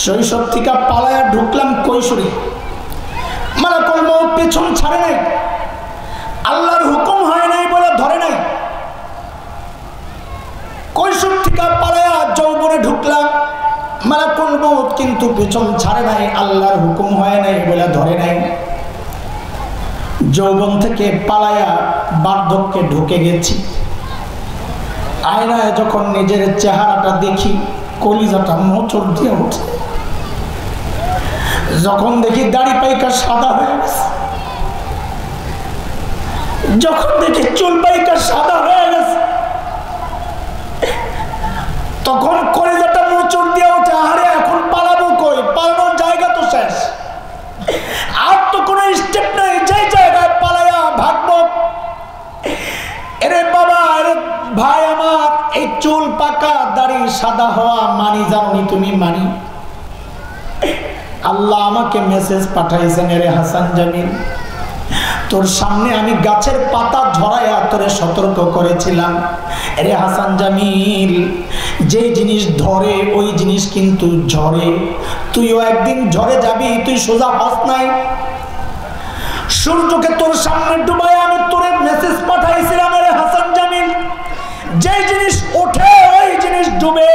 শৈশব থেকে পালায়া ঢুকলাম কৈশোরে, মালাকুল মউত পেছন ছাড়ে নাই, আল্লাহর হুকুম হয় নাই বলে ধরে নাই। কৈশোর থেকে পালায়া যৌবনে ঢুকলাম, মালাকুল মউত কিন্তু পেছন ছাড়ে নাই, আল্লাহর হুকুম হয় নাই বলে ধরে নাই। যৌবন থেকে পালায়া বার্ধক্যে ঢুকে গেছি। আয়নায় যখন নিজের চেহারাটা দেখি, কলিজাটা মোচড় দিয়ে ওঠে। যখন দেখি দাড়ি পাইকা সাদা হয়ে গেছে, যখন দেখি চুল পাইকা সাদা হয়ে গেছে, তখন কলিজাটা মোচড় দিয়ে ওঠে। আরে এখন পালাবো কই? পালানোর জায়গা তো শেষ, আর তো কোনো স্টেপ নাই। যে জায়গায় পালায়া ভাগবো। এরে বাবা, এরে ভাই আমার, এই চুল পাকা দাড়ি সাদা হওয়া মানি জানি তুমি? মানি। আল্লাহ আমাকে মেসেজ পাঠাইছেন, এরে হাসান জামিল, তোর সামনে আমি গাছের পাতা ঝরাইয়া তোরে সতর্ক করেছিলাম। এরে হাসান জামিল, যে জিনিস ধরে ওই জিনিস কিন্তু ঝরে, তুইও একদিন ঝরে যাবি। তুই সোজা হস নাই। সূর্যকে তোর সামনে ডুবাই আমি তোরে মেসেজ পাঠাইছিলাম, এরে হাসান জামিল, যে জিনিস ওঠে ওই জিনিস ডুবে,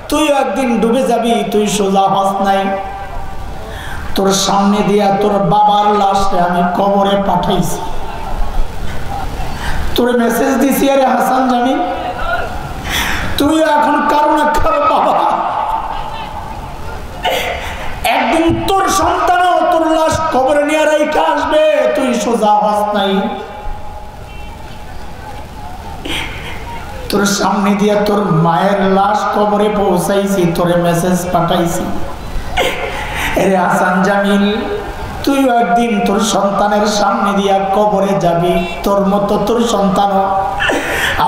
তুই একদিন ডুবে যাবি। তুই সোজা হস নাই। তোর সামনে দিয়া তোর বাবার লাশে আমি কবরে পাঠাইছি, তোর মেসেজ দিছি, আরে হাসান জামিল, তুই এখন কারো না কারো বাবা। একদিন তোর সন্তানও তোর লাশ কবরে নিয়ে রাইখা আসবে, তুই সোজা হস নাই। তোর সামনে দিয়া তোর মায়ের লাশ কবরে পৌঁছাইছি, তোরে মেসেজ পাঠাইছি। এরে হাসান জামিল, তুই একদিন তোর সন্তানের সামনে দিয়া কবরে যাবি। তোর মতো তোর সন্তান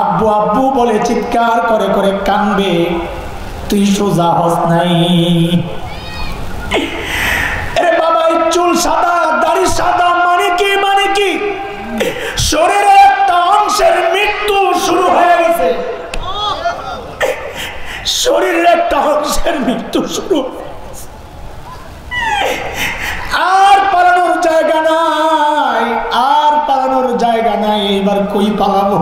আব্বু আব্বু বলে চিৎকার করে করে কানবে, তুই সোজা হস নাই। এরে বাবা, চুল সাদা দাড়ি সাদা মানে কি? মানে কি শরীরের একটা অংশের মৃত্যু শুরু হয়ে গেছে। শরীরের একটা অংশের মৃত্যু শুরু, আর পালানোর জায়গা নাই, আর পালানোর জায়গা নাই। এবার কই পালাবো?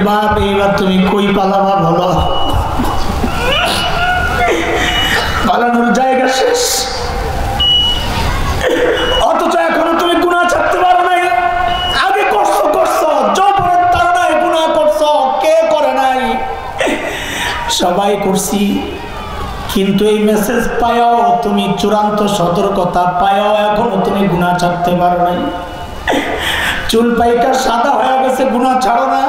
বাপ, এবার তুমি কই পালাবা বলো? পালানোর জায়গা শেষ, অথচ এখনো তুমি গুনাহ ছাড়তে পারো নাই। আগে করছো করছো, যৌবনের তাড়নায় গুনাহ করছো, কে করে নাই? সবাই করছি। কিন্তু এই মেসেজ পায়াও তুমি, চূড়ান্ত সতর্কতা পায়াও এখনো তুমি গুনাহ ছাড়তে পারো নাই। চুল পাইকা সাদা হয়ে গেছে, গুনাহ ছাড়ো না।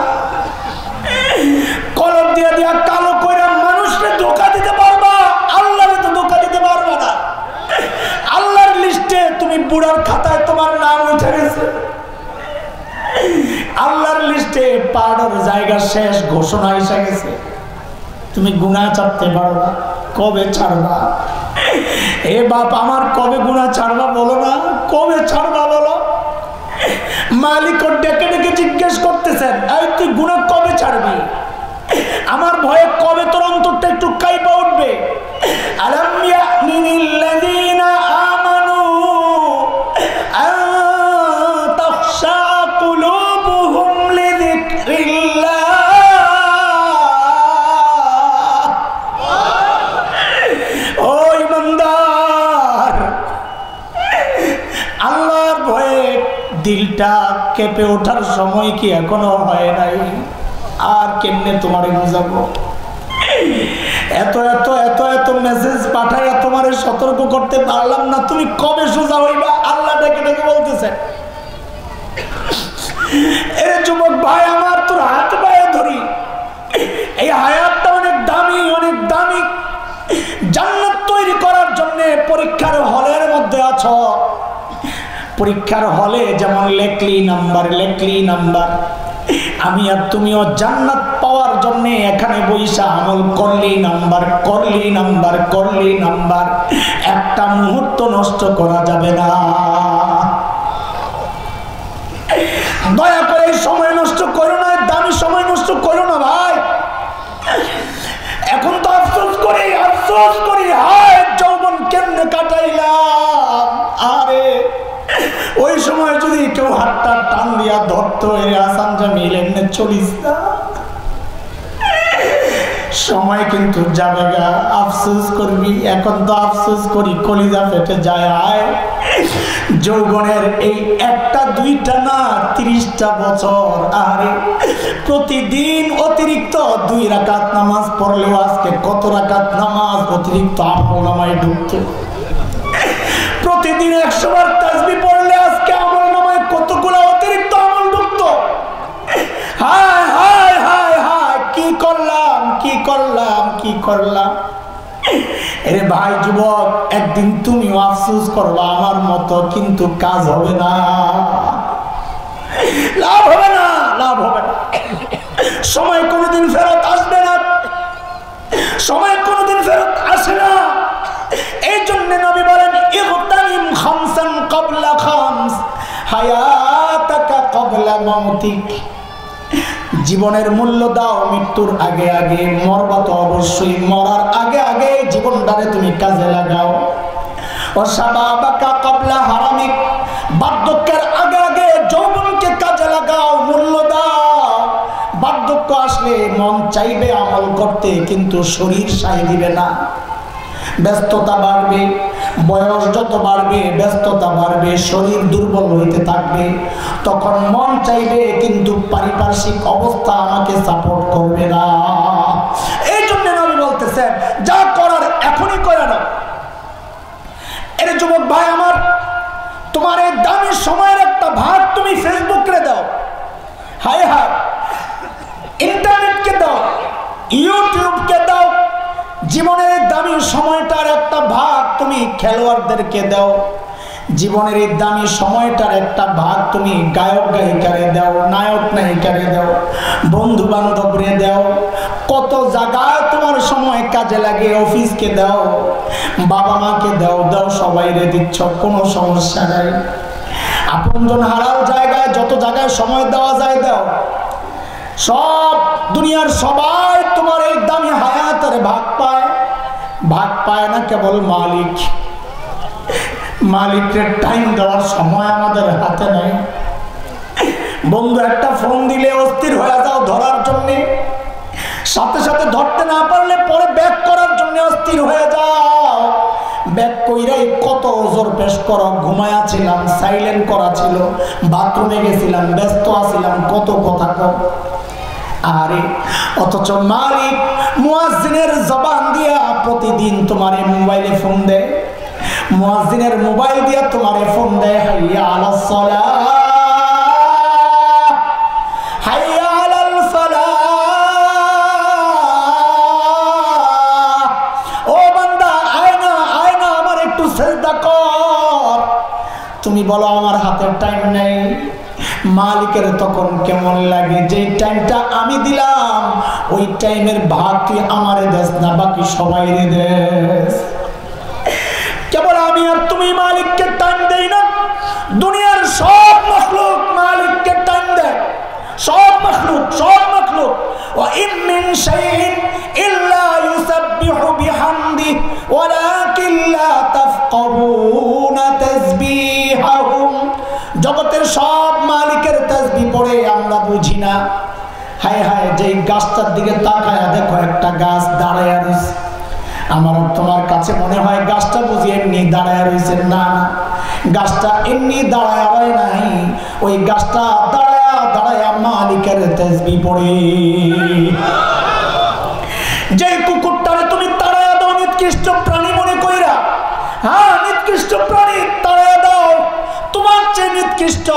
কলম দিয়ে দিয়া কালো করে মানুষকে ধোঁকা দিতে পারবা, আল্লাহরে তো ধোঁকা দিতে পারবা না। আল্লাহর লিস্টে তুমি বুড়ার খাতায় তোমার নাম উঠে গেছে, আল্লাহর লিস্টে পাড়ার জায়গা শেষ, ঘোষণা এসে গেছে। তুমি গুনাহ ছাড়তে পারো না, কবে ছাড়বা? এ বাপ আমার, কবে গুনাহ ছাড়বা বলো না? কবে ছাড়বা বলো? মালিক ডেকে ডেকে জিজ্ঞেস করতেছেন, এই তুই গুনাহ কবে ছাড়বি? আমার ভয়ে কবে তোর অন্তরটা একটু কাইপা উঠবে? আলাম ইয়ামিনিল্লাযীনা আমানু আন তাখশা কুলুবুহুম লিযিকরিল্লাহ। ও ইমানদার, আল্লাহর ভয়ে দিলটা কেঁপে ওঠার সময় কি এখনো হয় নাই? আর কেমনে তোমারে বুঝাবো? এত এত এত এত মেসেজ পাঠাইয়া তোমারে সতর্ক করতে পারলাম না, তুমি কবে সোজা হইবা? আল্লাহ ডেকে ডেকে বলতেছে। এ যুবক ভাই আমার, তোর হাত পায়ে ধরি, এই হায়াতটা অনেক দামি, অনেক দামি। জান্নাত তৈরি করার জন্য পরীক্ষার হলের মধ্যে আছো। পরীক্ষার হলে যেমন লেখলি নাম্বার, আমি আর তুমিও জান্নাত পাওয়ার জন্য এখানে বইসা আমল করলি নাম্বার। একটা মুহূর্ত নষ্ট করা যাবে না। দয়া করে এই সময় নষ্ট করো না, দামি সময় নষ্ট করো না ভাই। এখন তো আফসোস করি হায় যৌবন কেমনে কাটাইলাম। আরে ওই সময় যদি কেউ হাতটা টান দিয়া ধরতো, এর আসান জামিল এমনি চলিস না। সময় কিন্তু যাবে গা, আফসোস করবি। এখন তো আফসোস করি, কলিজা ফেটে যায়। আয় যৌবনের এই একটা দুইটা না, 30টা বছর। আরে প্রতিদিন অতিরিক্ত 2 রাকাত নামাজ পড়লেও আজকে কত রাকাত নামাজ অতিরিক্ত আমল নামায় ঢুকতো। প্রতিদিন 100 বার তাসবিহ পড়লে আজকে আমল নামায় কতগুলো অতিরিক্ত আমল ঢুকতো। হায় হায় হায় হায়, কি করলাম। এরে ভাই যুবক, একদিন তুমিও আফসোস করবা আমার মতো, কিন্তু কাজ হবে না, লাভ হবে না। সময় কোনোদিন ফেরত আসবে না, আসে না। এই জন্য নবী বলেন, ইগতানিম খামসান ক্বাবলা খামস হায়াতাকা ক্বাবলা মাউতিক। জীবনের মূল্য দাও মৃত্যুর আগে আগে। মরবা তো অবশ্যই, মরার আগে আগে জীবনটারে তুমি কাজে লাগাও। ও শাবাবাকা ক্বাবলা হারামিক, বার্ধক্যের আগে আগে যৌবনকে কাজে লাগাও, মূল্য দাও। বার্ধক্য আসলে মন চাইবে আমল করতে, কিন্তু শরীর সায় দিবে না। ব্যস্ততা বাড়বে, বয়স যত বাড়বে ব্যস্ততা বাড়বে, শরীর দুর্বল হইতে থাকবে। তখন মন চাইবে, কিন্তু পারিপার্শ্বিক অবস্থা আমাকে সাপোর্ট করবে না। এই জন্য নবী বলতেছেন, যা করার এখনই করে নাও। এর যুবক ভাই আমার, তোমার এই দামি সময়ের একটা ভাগ তুমি ফেসবুকে দাও, হায় হায় ইন্টারনেটকে দাও, ইউটিউবকে দাও। জীবনের দামি সময়টার একটা ভাগ তুমি খেলোয়াড়দেরকে দাও। জীবনের এই দামি সময়টার একটা ভাগ তুমি গায়ক গায়িকারে দাও, নায়ক নায়িকারে দাও, বন্ধু বান্ধবরে দাও। কত জায়গায় তোমার সময় কাজে লাগে, অফিসকে দাও, বাবা মাকে দাও, সবাইরে দিচ্ছ, কোনো সমস্যা নাই। আপনজন হারাল জায়গায় যত জায়গায় সময় দেওয়া যায় দাও। সব দুনিয়ার সবাই তোমার এই দামি হায়াতের ভাগ পায় না কেবল মালিক। মালিকের টাইম দেওয়ার সময় আমাদের হাতে নেই। বন্ধু একটা ফোন দিলে অস্থির হয়ে যাও ধরার জন্য, সাথে সাথে ধরতে না পারলে পরে ব্যাক করার জন্য অস্থির হয়ে যাও। ব্যাক কইরাই কত ওজোর পেশ করো, ঘুমায়া ছিলাম, সাইলেন্ট করা ছিল, বাথরুমে গেছিলাম, ব্যস্ত আছিলাম, কত কথা কও। আরে অথচ মালিক মুয়াজ্জিনের জবান দিয়া প্রতিদিন তোমারে মোবাইলে ফোন দেয়, মুয়াজ্জিনের মোবাইল দিয়া তোমারে ফোন দেয়, হাইয়া আলাস সালাহ, হাইয়া আলাল ফালাহ। ও বান্দা আয় না আমার একটু সিজদা কর। তুমি বলো আমার হাতের টাইম নেই। মালিকের তখন কেমন লাগে, যে টাইমটা আমি দিলাম ওই টাইমের ভাগ তুই আমারে দেস না, বাকি সবাই রে দেস। কেবল আমি আর তুমি মালিককে টাইম দেই না, দুনিয়ার সব মখলুক মালিককে টাইম দেয়। সব মখলুক ওয়া ইন মিন শাইইন ইল্লা ইউসাব্বিহু বিহামদি ওয়ালাকিন লা তাফকাহুনা তাসবিহাহুম। জগতের সব মালিকের তাসবিহ পড়ে আমরা বুঝি না। হায় হায়, যেই গাছটার দিকে তাকায় দেখো একটা গাছ দাঁড়ায় রয়েছে, আমার তোমার কাছে মনে হয় গাছটা বুঝি এমনি দাঁড়ায় রয়েছে। না, গাছটা এমনি দাঁড়ায় হয় নাই, ওই গাছটা দাঁড়ায়া দাঁড়ায়া মালিকের তাসবিহ পড়ে। যে কুকুরটারে তুমি তাড়ায়া দাও নিকৃষ্ট প্রাণী মনে কইরা, হ্যাঁ নিকৃষ্ট প্রাণী তাড়ায়া দাও, তোমার চেয়ে নিকৃষ্ট,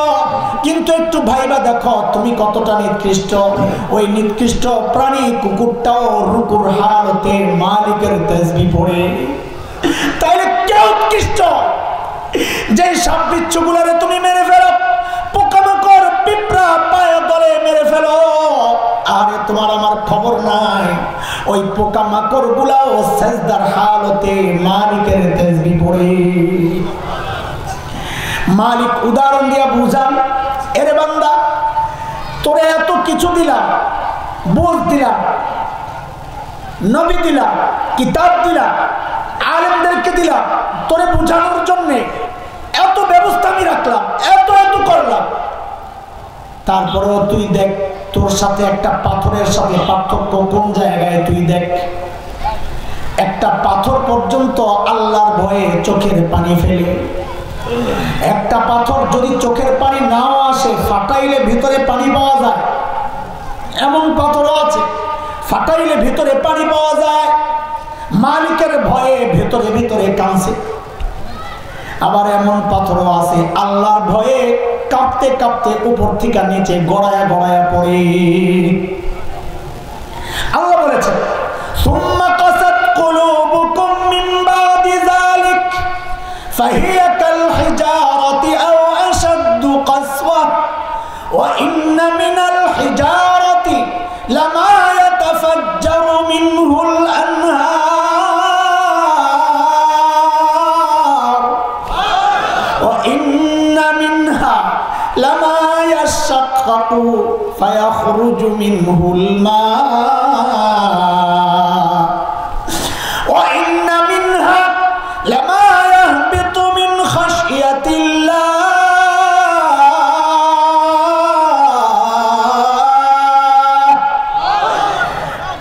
কিন্তু একটু ভাইবা দেখো তুমি কতটা নিকৃষ্ট। ওই নিকৃষ্ট প্রাণী কুকুরটাও রুকুর হালতে মালিকের তাসবিহ পড়ে। তাইলে কে উৎকৃষ্ট? যে সাপ বিচ্ছুগুলারে তুমি মেরে ফেলো, পোকামাকড় পিঁপড়া পায়ে দলে মেরে ফেলো, আরে তোমার আমার খবর নাই, ওই পোকামাকড় গুলাও সেজদার হালতে মালিকের তাসবিহ পড়ে। মালিক উদাহরণ দিয়া বুঝান, এরে বান্দা তোরে এত কিছু দিলাম, বুঝ দিলাম, নবী দিলাম, কিতাব দিলাম, আলেমদেরকে দিলাম তোরে বুঝানোর জন্যে, এত ব্যবস্থা আমি রাখলাম, এত এত করলাম, তারপরেও তুই দেখ তোর সাথে একটা পাথরের সাথে পার্থক্য কোন জায়গায় তুই দেখ। একটা পাথর পর্যন্ত আল্লাহর ভয়ে চোখের পানি ফেলে, একটা পাথর যদি চোখের পানি নাও আসে ফাটাইলে ভিতরে পানি পাওয়া যায়, এমন পাথরও আছে ফাটাইলে ভিতরে পানি পাওয়া যায়, মালিকের ভয়ে ভিতরে ভিতরে কাঁদছে। আবার এমন পাথরও আছে আল্লাহর ভয়ে কাঁপতে কাঁপতে উপর থেকে নিচে গড়ায়া গড়ায়া পড়ে। আল্লাহ বলেছেন সুম্মা কাসাত কুলুবুকুম মিন বাদি যালিক ফাহিয়া কাল হিজারাতি আও আশাদ্দু কাসওয়া ওয়া ইন্না মিনাল হিজারাতি লামা ইয়াতাফাজ্জারু মিনহুল আনহার ওয়া ইন্না মিনহা লামা ইয়াশাক্কাকু ফায়াখরুজু মিনহুল মা ওয়া ইন্না মিনহা লামা ইয়াহবিতু মিন খাশইয়াতিল্লাহ।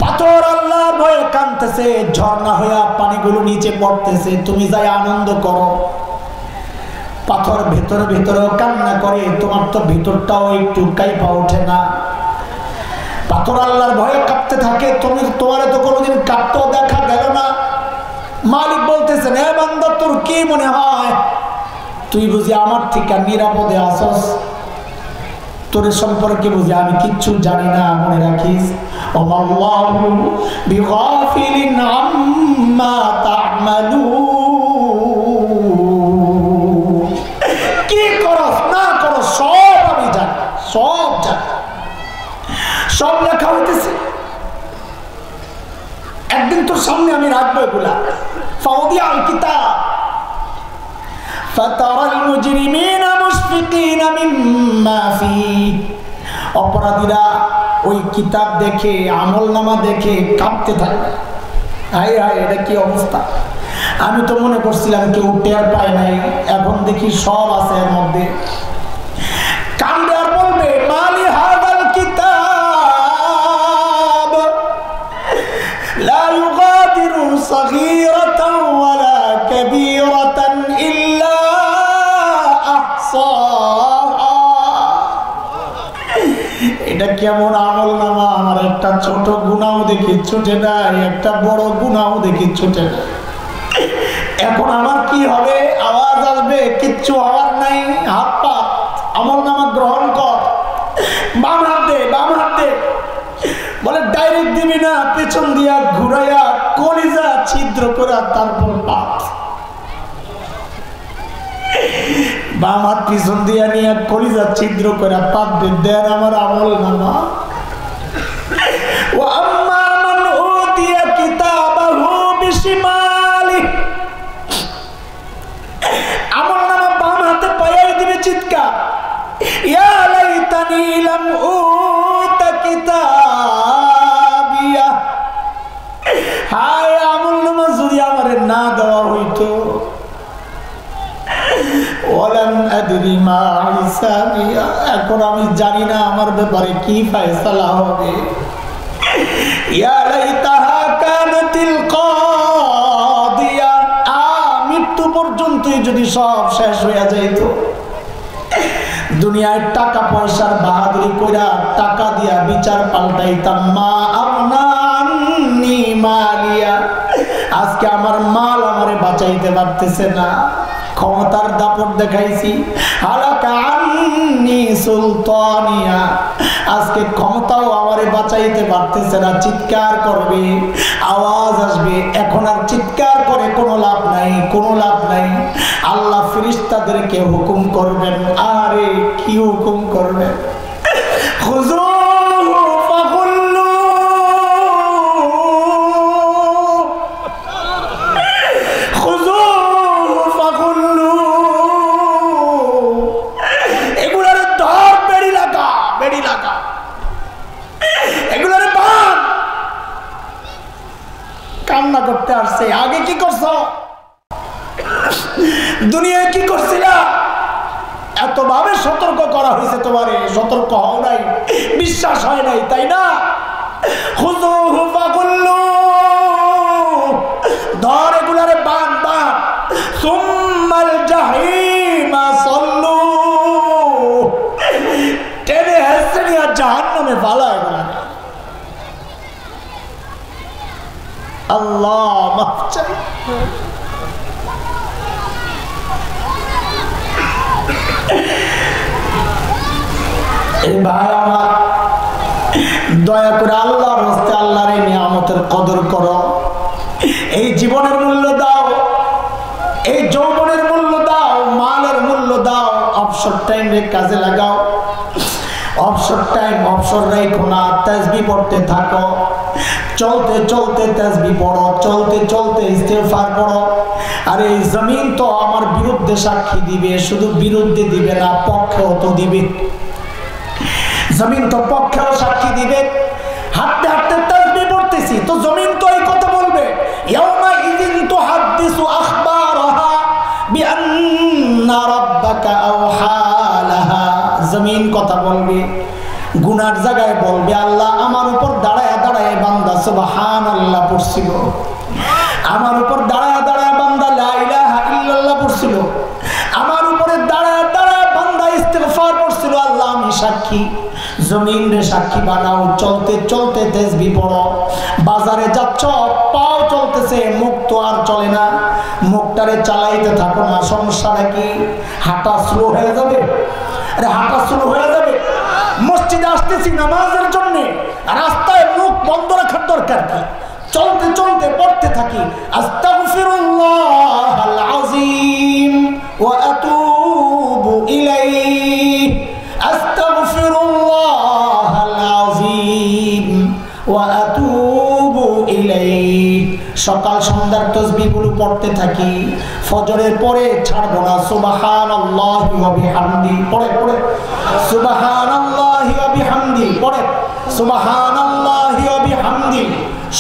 পাথর আল্লাহর ভয়ে কাঁদতেছে, ঝর্ণা হইয়া পানিগুলো নিচে পড়তেছে, তুমি যাই আনন্দ করো। পাথর ভেতরে ভেতরেও কান্না করে, তোমার তো ভিতরটাও একটু কাইপা ওঠে না। পাথর আল্লাহর ভয়ে কাঁপতে থাকে, তোমার তো কোনোদিন কাঁপতেও দেখা গেল না। মালিক বলতেছেন হে বান্দা তোর কি মনে হয় তুই বুঝি আমার থেকে নিরাপদে আসস? তোর সম্পর্কে বুঝি আমি কিচ্ছু জানি না, মনে রাখিস আল্লাহু বিগাফিলিন আম্মা তা'মালুন। কি করস না করস সব আমি জানি, সব জানি, সব লেখা হইতেছে। একদিন তোর সামনে আমি রাখবো এগুলা। ফাউদিআল কিতাব ফাতারাল মুজরিমিনা মুশফিকিনা মিম্মা ফীহি। অপরাধীরা ওই কিতাব দেখে, আমলনামা দেখে কাঁপতে থাকে, হায় হায় এটা কি অবস্থা, আমি তো মনে করছিলাম কেউ টের পায় নাই, এখন দেখি সব আছে এর মধ্যে। কান্দে আর বলবে মালি হাদাল কিতাব লা ইউগাদিরু সগীরাতান ওয়ালা কাবীরাতান ইল্লা আহসাহা। এটা কেমন আমলনামা, আমার একটা ছোট গুনাহ দেখি ছুটে নাই, একটা বড় গুনাহ দেখি ছুটে নাই। এখন আমার কি হবে? আওয়াজ আসবে, কিচ্ছু হওয়ার নাই, হাত পা আমলনামা গ্রহণ কর, বাম হাত দে, বাম হাত দে। বলে ডাইরেক্ট দিবি না, পেছন দিয়া ঘুরাইয়া কলিজা ছিদ্র করে তারপর পাত। বাম হাত পিছন দিয়া নিয়ে কলিজা ছিদ্র করে পাতবে, দেন আমার আমলনামা। ওয়া আম্মা মান উতিয়া কিতাবাহু বিশিমালি। আমলনামা বাম হাতে পাইয়ে দিবে চিৎকার, ইয়া লাইতানি লাম উতা কিতাবিয়া। হায় আমলনামা যদি আমারে না দেওয়া হইতো। ওয়ালাম আদরি মা হিসাবিয়া। এখন আমি জানি না আমার ব্যাপারে কি ফয়সালা হবে। ইয়া লাইতাহা কানাতিল কাদিয়া। মৃত্যু পর্যন্তই যদি সব শেষ হয়ে যাইতো, দুনিয়ায় টাকা পয়সার বাহাদুরি কইরা টাকা দিয়া বিচার পাল্টাইতাম, মা আন্নি মালিয়া, আজকে আমার মাল আমারে বাঁচাইতে পারতেছে না, ক্ষমতার দাপট দেখাইছি, হালাকা আন্নি সুলতানিয়া, আজকে ক্ষমতাও আমারে বাঁচাইতে পারতেছে না, চিৎকার করবে, আওয়াজ আসবে, এখন আর চিৎকার করে কোনো লাভ নাই, কোনো লাভ নাই। আল্লাহ ফেরেশতাদেরকে হুকুম করবেন, আরে কি হুকুম করবেন, খুযুহু ফাগুল্লু, খুযুহু ফাগুল্লু, এগুলার ধর, বেড়ি লাগা, বেড়ি লাগা, এগুলার বান। কান্না করতে আসছে, আগে কি করছো, দুনিয়ায় কি করছিলা, এত ভাবে সতর্ক করা হয়েছে, তোমারে সতর্ক হও নাই, বিশ্বাস হয় নাই, তাই না? খুযুহু ফাগুল্লু, ধর এগুলারে বান বান, সুম্মাল জাহিমা সাল্লু, টেনে হেসে নিয়ে জাহান্নামে ফালা এগুলা। আল্লাহ মাফ চাই। এই ভাই আমার, দয়া করে আল্লাহর রাস্তায় আল্লাহর এই নিয়ামতের কদর করো, এই জীবনের মূল্য দাও, এই যৌবনের মূল্য দাও, মালের মূল্য দাও, অবসর টাইমে কাজে লাগাও, অবসর টাইম অবসর রেখো না, তাসবিহ পড়তে থাকো, চলতে চলতে তাসবিহ পড়ো, চলতে চলতে ইস্তেগফার পড়ো। আর এই জমিন তো আমার বিরুদ্ধে সাক্ষী দিবে, শুধু বিরুদ্ধে দিবে না, পক্ষেও তো দিবে, জমিন তো পক্ষেও সাক্ষী দিবে। হাঁটতে হাঁটতে তাসবিহ পড়তেছি তো জমিন তো এই কথা বলবে, ইয়াউমা ইযিন তুহাদ্দিসু আখবারাহা বিআন্না রাব্বাকা আওহা লাহা, জমিন কথা বলবে, গুনার জায়গায় বলবে, আল্লাহ আমার উপর দাঁড়ায় দাঁড়ায় বান্দা সুবহানাল্লাহ পড়ছিল, আমার উপর দাঁড়ায় দাঁড়ায় বান্দা লা ইলাহা ইল্লাল্লাহ পড়ছিল, আমার উপরে দাঁড়ায় দাঁড়ায় বান্দা ইস্তিগফার পড়ছিল, আল্লাহ আমি সাক্ষী। জমিন রে সাক্ষী বানাও, চলতে চলতে তাসবিহ পড়ো। বাজারে যাচ্ছ, পাও চলতেছে, মুখ তো আর চলে না, মুখটারে চালাইতে থাকো না, সমস্যাটা কি, হাঁটা স্লো হয়ে যাবে, আরে হাঁটা স্লো হয়ে যাবে। মসজিদে আসতেছি নামাজের জন্য, রাস্তায় মুখ বন্ধ রাখার দরকার কি, চলতে চলতে পড়তে থাকি, আস্তাগফিরুল্লাহাল আযীম ওয়া আতুবু ইলাইহি, আস্তাগফিরুল্লাহাল আযীম ওয়া আতুবু ইলাইহি। সকাল সন্ধ্যার তাসবিহগুলো পড়তে থাকি, ফজরের পরে ছাড়বো না, সুবহানাল্লাহি ওয়া বিহামদি, পড়ে পড়ে সুবহানাল্লাহি ওয়া বিহামদি, পড়ে সুবহানাল্লাহি ওয়া বিহামদি।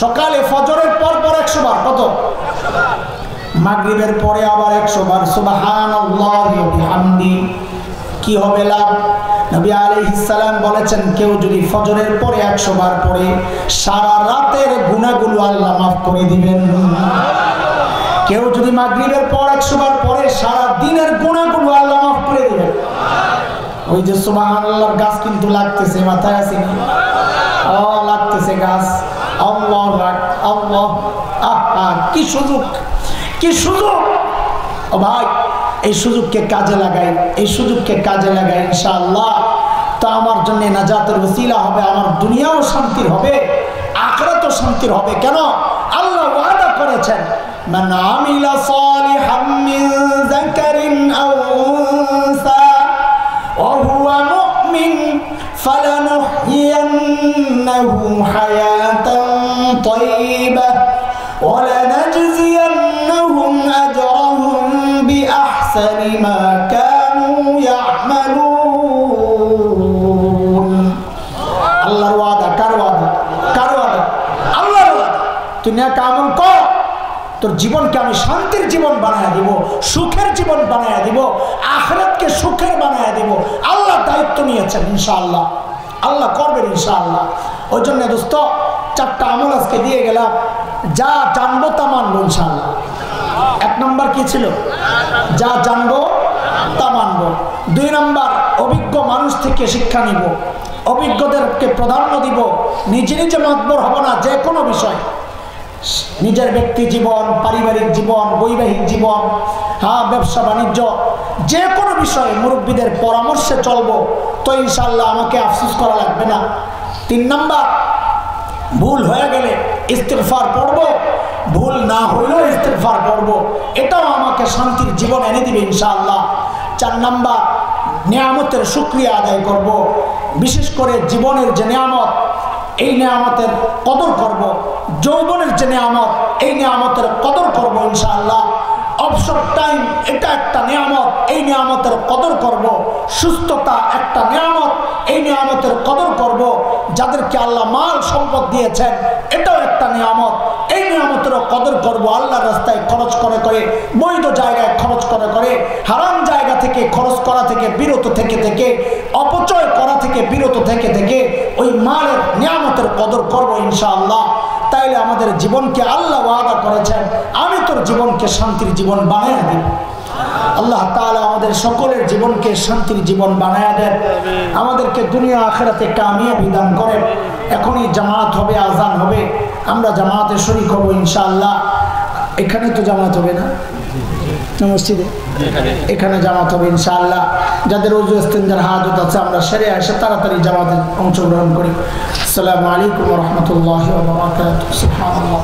সকালে ফজরের পর পর 100 বার, কত? মাগরিবের পরে আবার 100 বার সুবহানাল্লাহি ওয়া বিহামদি। কি হবে লাভ? নবী আলাইহিস সালাম বলেছেন, কেউ যদি ফজরের পরে 100 বার পড়ে, সারা রাতের গুনাহগুলো আল্লাহ মাফ করে দিবেন। কেউ যদি মাগরিবের পর 100 বার পড়ে, সারা দিনের গুনাহগুলো আল্লাহ মাফ করে দিবেন। ওই যে সুবহানাল্লাহর গাছ কিন্তু লাগতেছে, মাথায় আছে না? ও লাগতেছে গাছ, আল্লাহু আকবার, আল্লাহ, আহা কি সুযোগ, কি সুযোগ। ও ভাই, এই সুযোগকে কাজে লাগাই, এই সুযোগকে কাজে লাগাই, ইনশাআল্লাহ তো আমার জন্য নাজাতের ওসিলা হবে, আমার দুনিয়াও শান্তির হবে, আখিরাতও শান্তির হবে। কেন? আল্লাহ ওয়াদা করেছেন, মান আমিলা সালিহাম মিন যাকারিন আও উনসা ওয়া হুয়া মুমিন ফালানুহইয়ান্নাহু হায়াতান তাইয়্যিবাহ ওয়া লানাজজিয়ান্নাহুম আজরাহুম বিআহসানি মা কানু ইয়ামালুন। আল্লাহর ওয়াদা, কার ওয়াদা? কার ওয়াদা? আল্লাহর ওয়াদা। তুই নেক আমল কর, তোর জীবনকে আমি শান্তির জীবন বানায় দিব, সুখের জীবন বানায় দিব, আখিরাতকে সুখের বানায় দিব। আল্লাহ দায়িত্ব নিয়েছেন, ইনশাআল্লাহ আল্লাহ করবেন ইনশাআল্লাহ। ওই জন্য দোস্ত 4টা আমল আজকে দিয়ে গেলাম, যা জানবো তা মানবো ইনশাআল্লাহ। এক নম্বর কি ছিল? যা জানবো তা মানবো। 2 নম্বর, অভিজ্ঞ মানুষ থেকে শিক্ষা নিব, অভিজ্ঞদেরকে প্রাধান্য দিব, নিজে নিজে মাতবর হব না। যে কোনো বিষয়, নিজের ব্যক্তি জীবন, পারিবারিক জীবন, বৈবাহিক জীবন, ব্যবসা বাণিজ্য, যে কোনো বিষয়ে মুরব্বীদের পরামর্শে চলবো, তো ইনশাআল্লাহ আমাকে আফসোস করা লাগবে না। 3 নম্বর, ভুল হয়ে গেলে ইস্তিগফার পড়বো, ভুল না হইলেও ইস্তিগফার পড়বো, এটাও আমাকে শান্তির জীবন এনে দিবে ইনশাআল্লাহ। 4 নম্বর, নিয়ামতের শুকরিয়া আদায় করব, বিশেষ করে জীবনের যে নিয়ামত, এই নিয়ামতের কদর করব। যৌবনের যে নিয়ামত, এই নিয়ামতের কদর করব ইনশাআল্লাহ। অবসর টাইম, এটা একটা নিয়ামত, এই নিয়ামতের কদর করব। সুস্থতা একটা নিয়ামত, এই নিয়ামতের কদর করব। যাদেরকে আল্লাহ মাল সম্পদ দিয়েছেন, এটাও একটা নিয়ামত, এই নিয়ামতেরও কদর করব। আল্লাহর রাস্তায় খরচ করে করে, বৈধ জায়গায় খরচ করে করে, হারাম জায়গা থেকে খরচ করা থেকে বিরত থেকে অপচয় করা থেকে বিরত থেকে ওই মালের নিয়ামতের কদর করব ইনশাআল্লাহ। তাইলে আমাদের জীবনকে আল্লাহ ওয়াদা করেছেন, আমি তোর জীবনকে শান্তির জীবন বানায় দিব। আল্লাহ তাআলা আমাদের সকলের জীবনকে শান্তির জীবন বানায় দেন, আমাদেরকে দুনিয়া আখিরাতে কামিয়াবি দান করেন। এখনই জামাত হবে, আজান হবে, আমরা জামাতে শরীক হব ইনশাআল্লাহ। এখানে তো জামাত হবে না মসজিদে, এখানে জামাত হবে ইনশাআল্লাহ। যাদের ওযু ইস্তেনজার হাজত আছে, আমরা সেরে এসে তাড়াতাড়ি জামাতে অংশগ্রহণ করি। আসসালামু আলাইকুম ওয়া রাহমাতুল্লাহি ওয়া বারাকাতুহু। সুবহানাল্লাহ।